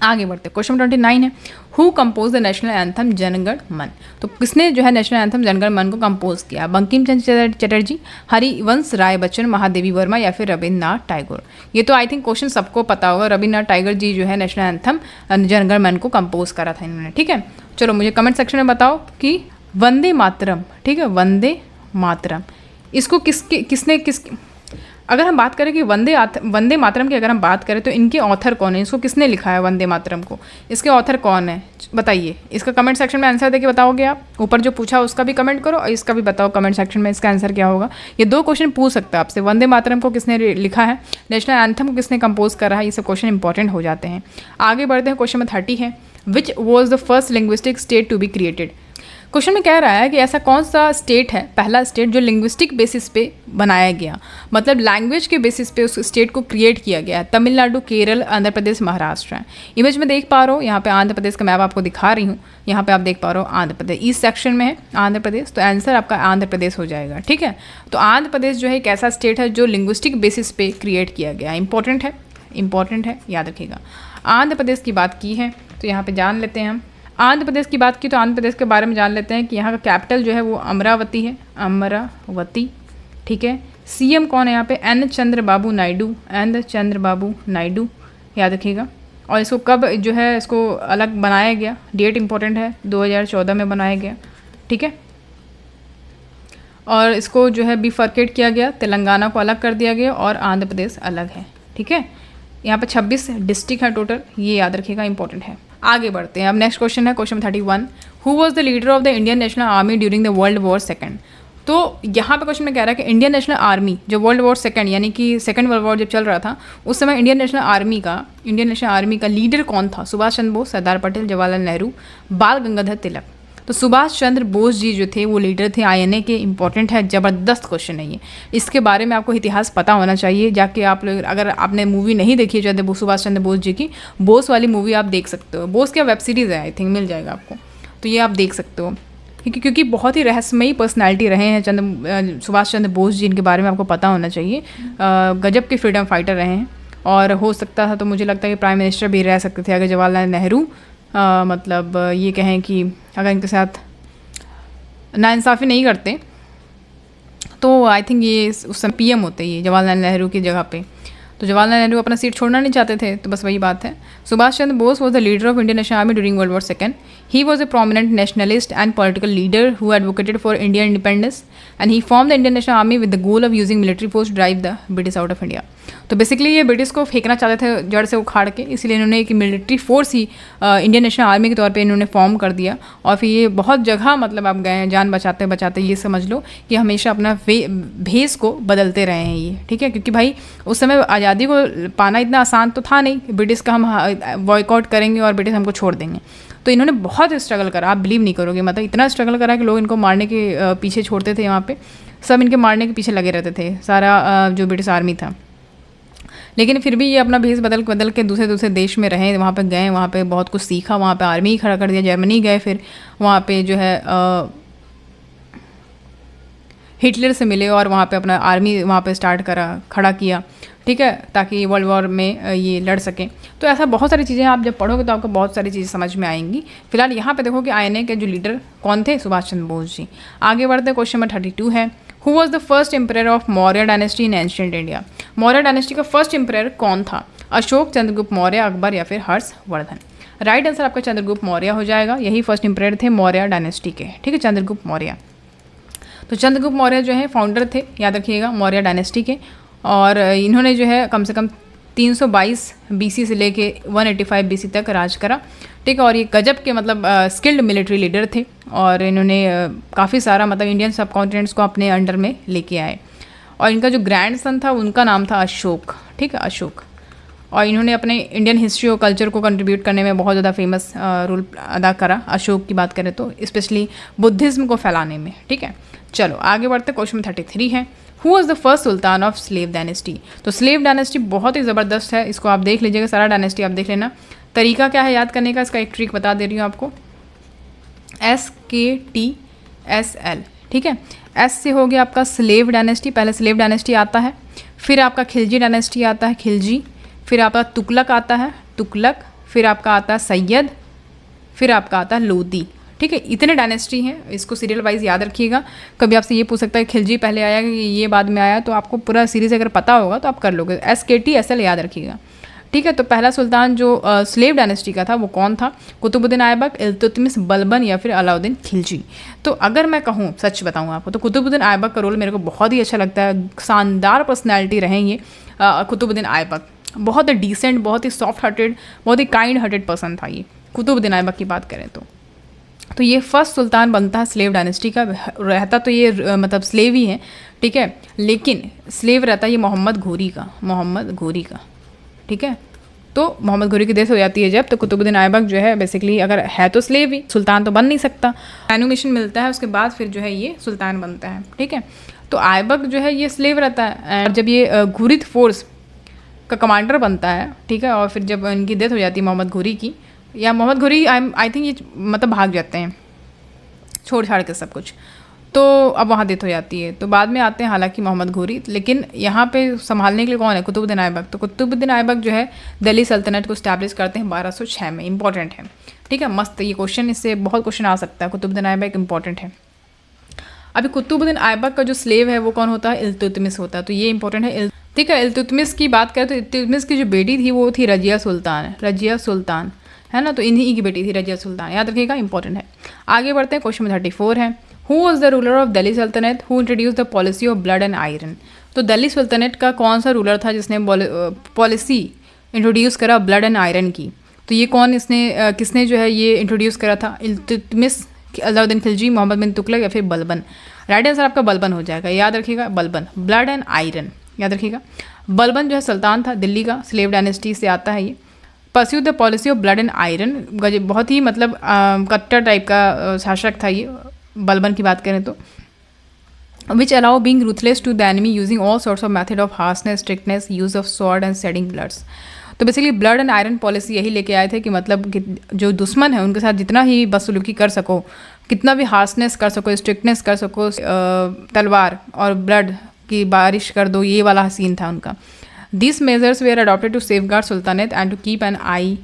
आगे बढ़ते क्वेश्चन 29 है, who compose the national anthem Jana Gana Mana. तो किसने जो है नेशनल एंथम जनगण मन को कंपोज किया? बंकिम चंद्र चटर्जी, हरिवंश राय बच्चन, महादेवी वर्मा या फिर रविन्द्रनाथ टैगोर। ये तो आई थिंक क्वेश्चन सबको पता होगा। रविन्द्रनाथ टैगोर जी जो है नेशनल एंथम जनगण मन को कंपोज करा था इन्होंने। ठीक है, चलो मुझे कमेंट सेक्शन में बताओ कि वंदे मातरम, ठीक है, वंदे मातरम, इसको किसने अगर हम बात करें कि वंदे मातरम की अगर हम बात करें तो इनके ऑथर कौन है? इसको किसने लिखा है वंदे मातरम को? इसके ऑथर कौन है बताइए। इसका कमेंट सेक्शन में आंसर देके बताओगे आप। ऊपर जो पूछा उसका भी कमेंट करो और इसका भी बताओ कमेंट सेक्शन में इसका आंसर क्या होगा। ये 2 क्वेश्चन पूछ सकते हैं आपसे, वंदे मातरम को किसने लिखा है, नेशनल एंथम को किसने कंपोज करा है, ये सब क्वेश्चन इंपॉर्टेंट हो जाते हैं। आगे बढ़ते हैं, क्वेश्चन में 30 है, which was the first linguistic state to be created. Question में कह रहा है कि ऐसा कौन सा स्टेट है, पहला स्टेट जो लिंग्विस्टिक बेसिस पे बनाया गया, मतलब लैंग्वेज के बेसिस पे उस स्टेट को क्रिएट किया गया। तमिलनाडु, केरल, आंध्र प्रदेश, महाराष्ट्र है। इमेज में देख पा रहे हो, यहाँ पे आंध्र प्रदेश का मैप आपको दिखा रही हूँ। यहाँ पे आप देख पा रहे हो आंध्र प्रदेश, ईस्ट सेक्शन में है आंध्र प्रदेश, तो आंसर आपका आंध्र प्रदेश हो जाएगा। ठीक है, तो आंध्र प्रदेश जो है एक ऐसा स्टेट है जो लिंग्विस्टिक बेसिस पे क्रिएट किया गया। इंपॉर्टेंट है, याद रखिएगा। आंध्र प्रदेश की बात की है तो यहाँ पर जान लेते हैं हम। आंध्र प्रदेश की बात की तो आंध्र प्रदेश के बारे में जान लेते हैं कि यहाँ का कैपिटल जो है वो अमरावती है, अमरावती। ठीक है, सीएम कौन है यहाँ पे? एन चंद्रबाबू नायडू, याद रखिएगा। और इसको कब जो है इसको अलग बनाया गया, डेट इंपॉर्टेंट है, 2014 में बनाया गया। ठीक है, और इसको जो है बिफर्केट किया गया, तेलंगाना को अलग कर दिया गया और आंध्र प्रदेश अलग है। ठीक है, यहाँ पे 26 डिस्ट्रिक्ट है टोटल, ये याद रखिएगा, इंपॉर्टेंट है। आगे बढ़ते हैं, अब नेक्स्ट क्वेश्चन है question 31, who was the leader of the Indian national army during the world war second. तो यहाँ पे क्वेश्चन में कह रहा है कि इंडियन नेशनल आर्मी जो वर्ल्ड वॉर सेकंड यानी कि सेकंड वर्ल्ड वॉर जब चल रहा था उस समय इंडियन नेशनल आर्मी का लीडर कौन था? सुभाष चंद्र बोस, सरदार पटेल, जवाहरलाल नेहरू, बाल गंगाधर तिलक। तो सुभाष चंद्र बोस जी जो थे वो लीडर थे आईएनए के। इंपॉर्टेंट है, ज़बरदस्त क्वेश्चन है ये। इसके बारे में आपको इतिहास पता होना चाहिए। जाके आप लोग, अगर आपने मूवी नहीं देखी है सुभाष चंद्र बोस जी की, बोस वाली मूवी आप देख सकते हो। बोस क्या वेब सीरीज़ है, आई थिंक मिल जाएगा आपको, तो ये आप देख सकते हो। क्योंकि बहुत ही रहस्यमयी पर्सनैलिटी रहे हैं सुभाष चंद्र बोस जी, इनके बारे में आपको पता होना चाहिए। गजब के फ्रीडम फाइटर रहे हैं और हो सकता था, तो मुझे लगता है कि प्राइम मिनिस्टर भी रह सकते थे अगर जवाहरलाल नेहरू मतलब ये कहें कि अगर इनके साथ नाइंसाफ़ी नहीं करते तो आई थिंक ये उस समय पीएम होते ये जवाहरलाल नेहरू की जगह पे। तो जवाहरलाल नेहरू अपना सीट छोड़ना नहीं चाहते थे, तो बस वही बात है। Subhash Chandra Bose was the leader of Indian national army during world war second. He was a prominent nationalist and political leader who advocated for Indian independence, and he formed the Indian National Army with the goal of using military force to drive the British out of India. तो basically ये British को फेंकना चाहते थे जड़ से उखाड़ के, इसलिए इन्होंने एक मिलिट्री फोर्स ही इंडियन नेशनल आर्मी के तौर पे इन्होंने फॉर्म कर दिया। और फिर ये बहुत जगह मतलब आप गए हैं, जान बचाते बचाते ये समझ लो कि हमेशा अपना भेस को बदलते रहे हैं ये। ठीक है, क्योंकि भाई उस समय आज़ादी को पाना इतना आसान तो था नहीं, ब्रिटिश का हम बॉयकॉट करेंगे और ब्रिटिश हमको छोड़ देंगे। तो इन्होंने बहुत स्ट्रगल करा, आप बिलीव नहीं करोगे, मतलब इतना स्ट्रगल करा कि लोग इनको मारने के पीछे छोड़ते थे। यहाँ पे सब इनके मारने के पीछे लगे रहते थे, सारा जो ब्रिटिश आर्मी था। लेकिन फिर भी ये अपना भेस बदल के दूसरे देश में रहे, वहाँ पे गए, वहाँ पे बहुत कुछ सीखा, वहाँ पे आर्मी ही खड़ा कर दिया। जर्मनी गए, फिर वहाँ पे जो है हिटलर से मिले और वहाँ पे अपना आर्मी वहाँ पे खड़ा किया। ठीक है, ताकि वर्ल्ड वॉर में ये लड़ सकें। तो ऐसा बहुत सारी चीज़ें आप जब पढ़ोगे तो आपको बहुत सारी चीज़ें समझ में आएंगी। फिलहाल यहाँ पे देखो कि आईएनए के जो लीडर कौन थे, सुभाष चंद्र बोस जी। आगे बढ़ते क्वेश्चन नंबर 32 है, who was the first emperor of Maurya dynasty in ancient India. Maurya dynasty का फर्स्ट एम्परर कौन था? अशोक, चंद्रगुप्त मौर्य, अकबर या फिर हर्षवर्धन। राइट आंसर आपका चंद्रगुप्त मौर्य हो जाएगा, यही फर्स्ट एम्परर थे मौर्य डायनेस्टी के। ठीक है, चंद्रगुप्त मौर्य। तो चंद्रगुप्त मौर्य जो है फाउंडर थे, याद रखिएगा, मौर्य डायनेस्टी के। और इन्होंने जो है कम से कम 322 बीसी से लेके 185 बीसी तक राज करा। ठीक है, और ये गजब के मतलब स्किल्ड मिलिट्री लीडर थे और इन्होंने काफ़ी सारा मतलब इंडियन सब कॉन्टिनेंट्स को अपने अंडर में लेके आए। और इनका जो ग्रैंड सन था उनका नाम था अशोक। ठीक है, अशोक। और इन्होंने अपने इंडियन हिस्ट्री और कल्चर को कंट्रीब्यूट करने में बहुत ज़्यादा फेमस रोल अदा करा। अशोक की बात करें तो स्पेशली बुद्धिज़्म को फैलाने में। ठीक है, चलो आगे बढ़ते, क्वेश्चन 33 है, who was the first sultan of slave dynasty. तो स्लेव डायनेस्टी बहुत ही ज़बरदस्त है, इसको आप देख लीजिएगा, सारा डायनेस्टी आप देख लेना। तरीका क्या है याद करने का, इसका एक ट्रिक बता दे रही हूँ आपको, SKTSL। ठीक है, एस से हो गया आपका स्लेव डायनेस्टी, पहले स्लेव डायनेस्टी आता है, फिर आपका खिलजी डायनेस्टी आता है, खिलजी, फिर आपका तुगलक आता है, तुगलक, फिर आपका आता है सैयद, फिर आपका आता है लोदी। ठीक है, इतने डायनेस्टी हैं, इसको सीरियल वाइज याद रखिएगा। कभी आपसे ये पूछ सकता है खिलजी पहले आया कि ये बाद में आया, तो आपको पूरा सीरीज़ अगर पता होगा तो आप कर लोगे। SKT याद रखिएगा। ठीक है, तो पहला सुल्तान जो स्लेव डायनेस्टी का था वो कौन था? कुतुबुद्दीन ऐबक, इल्तुतमिश, बलबन या फिर अलाउद्दीन खिलजी। तो अगर मैं कहूँ, सच बताऊँ आपको, तो कुतुबुद्दीन ऐबक का रोल मेरे को बहुत ही अच्छा लगता है। शानदार पर्सनैलिटी रहेंगे कुतुबुद्दीन ऐबक, बहुत ही डिसेंट, बहुत ही सॉफ्ट हार्टेड, बहुत ही काइंड हार्टेड पर्सन था ये कुतुबुद्दीन ऐबक की बात करें तो ये फर्स्ट सुल्तान बनता है स्लेव डायनेस्टी का। रहता तो ये मतलब स्लेव ही है, ठीक है, लेकिन स्लेव रहता है ये मोहम्मद घोरी का। ठीक है, तो मोहम्मद घोरी की डेथ हो जाती है जब, तो कुतुबुद्दीन ऐबक जो है बेसिकली अगर है तो स्लेव ही, सुल्तान तो बन नहीं सकता। एनुमेशन मिलता है उसके बाद फिर जो है ये सुल्तान बनता है। ठीक है, तो ऐबक जो है ये स्लेव रहता है, और जब ये घुरिद फोर्स का कमांडर बनता है, ठीक है, और फिर जब इनकी डेथ हो जाती है मोहम्मद घोरी की, या मोहम्मद घोरी आई थिंक ये मतलब भाग जाते हैं छोड़ छाड़ के सब कुछ, तो अब वहाँ डेथ हो जाती है। तो बाद में आते हैं हालांकि मोहम्मद घोरी, लेकिन यहाँ पे संभालने के लिए कौन है? कुतुबुद्दीन ऐबक। तो कुतुबुद्दीन ऐबक जो है दिल्ली सल्तनत को स्टैब्लिश करते हैं 1206 में। इंपॉर्टेंट है, ठीक है, मस्त ये क्वेश्चन, इससे बहुत क्वेश्चन आ सकता है। कुतुबुद्दीन ऐबक इंपॉर्टेंट है। अभी कुतुबुद्दीन ऐबक का जो स्लेव है वो कौन होता है? इल्तुतमिश होता है, तो ये इंपॉर्टेंट है। ठीक है, इल्तुतमिश की बात करें तो इल्तुतमिश की जो बेटी थी वो थी रजिया सुल्तान, है ना, तो इन्हीं की बेटी थी रजिया सुल्तान, याद रखिएगा, इंपॉर्टेंट है। आगे बढ़ते हैं, क्वेश्चन 34 है, who was the ruler of Delhi sultanate who introduce the policy of blood and iron. तो दिल्ली सल्तनत का कौन सा रूलर था जिसने पॉलिसी इंट्रोड्यूस करा ब्लड एंड आयरन की? तो ये कौन किसने जो है ये इंट्रोड्यूस करा था? इल्तुतमिश, अलाउद्दीन खिलजी, मोहम्मद बिन तुगलक या फिर बलबन। राइट आंसर आपका बलबन हो जाएगा, याद रखिएगा, बलबन। ब्लड एंड आयरन याद रखिएगा। बलबन जो है सुल्तान था दिल्ली का, स्लेव डायनेस्टी से आता है ये। Pursue the policy of blood and iron, बहुत ही मतलब कट्टर टाइप का शासक था ये, बलबन की बात करें तो। Which allow being ruthless to the enemy using all sorts of method of harshness, strictness, use of sword and shedding bloods. तो basically blood and iron policy यही लेके आए थे कि मतलब कि जो दुश्मन है उनके साथ जितना ही बदसलूकी कर सको, कितना भी हार्शनेस कर सको, स्ट्रिक्टनेस कर सको, तलवार और ब्लड की बारिश कर दो, ये वाला सीन था उनका। These measures were adopted to safeguard sultanate and to keep an eye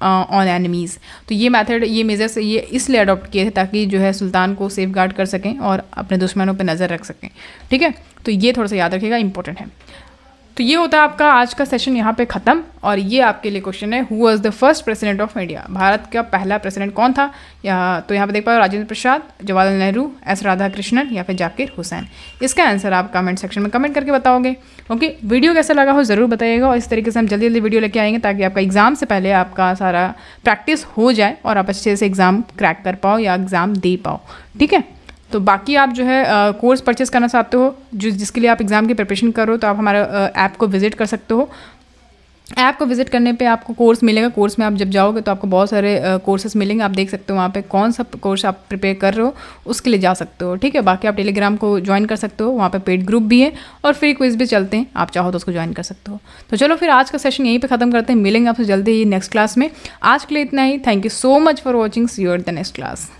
on enemies. तो ये मेथड, ये मेजर्स ये इसलिए अडॉप्ट किए थे ताकि जो है सुल्तान को सेफ गार्ड कर सकें और अपने दुश्मनों पर नज़र रख सकें। ठीक है, तो ये थोड़ा सा याद रखिएगा, इंपॉर्टेंट है। तो ये होता है आपका आज का सेशन यहाँ पे ख़त्म। और ये आपके लिए क्वेश्चन है, who was the first president of India? Bharat का पहला प्रेसिडेंट कौन था? तो यहाँ पे देख पाओ, राजेंद्र प्रसाद, जवाहरलाल नेहरू, एस राधाकृष्णन या फिर जाकिर हुसैन। इसका आंसर आप कमेंट सेक्शन में कमेंट करके बताओगे। ओके, वीडियो कैसा लगा हो ज़रूर बताइएगा, और इस तरीके से हम जल्दी जल्दी वीडियो लेके आएंगे ताकि आपका एग्जाम से पहले आपका सारा प्रैक्टिस हो जाए और आप अच्छे से एग्ज़ाम क्रैक कर पाओ या एग्ज़ाम दे पाओ। ठीक है, तो बाकी आप जो है कोर्स परचेस करना चाहते हो जिसके लिए आप एग्ज़ाम की प्रिपरेशन करो, तो आप हमारा ऐप को विज़िट कर सकते हो। ऐप को विज़िट करने पे आपको कोर्स मिलेगा। कोर्स में आप जब जाओगे तो आपको बहुत सारे कोर्सेज मिलेंगे, आप देख सकते हो वहाँ पे कौन सा कोर्स आप प्रिपेयर कर रहे हो, उसके लिए जा सकते हो। ठीक है, बाकी आप टेलीग्राम को ज्वाइन कर सकते हो, वहाँ पे पेड ग्रुप भी है और फ्री क्विज भी चलते हैं, आप चाहो तो उसको ज्वाइन कर सकते हो। तो चलो फिर आज का सेशन यहीं पर ख़त्म करते हैं, मिलेंगे आपसे जल्दी ही नेक्स्ट क्लास में। आज के लिए इतना ही, thank you so much for watching, see you at the next class.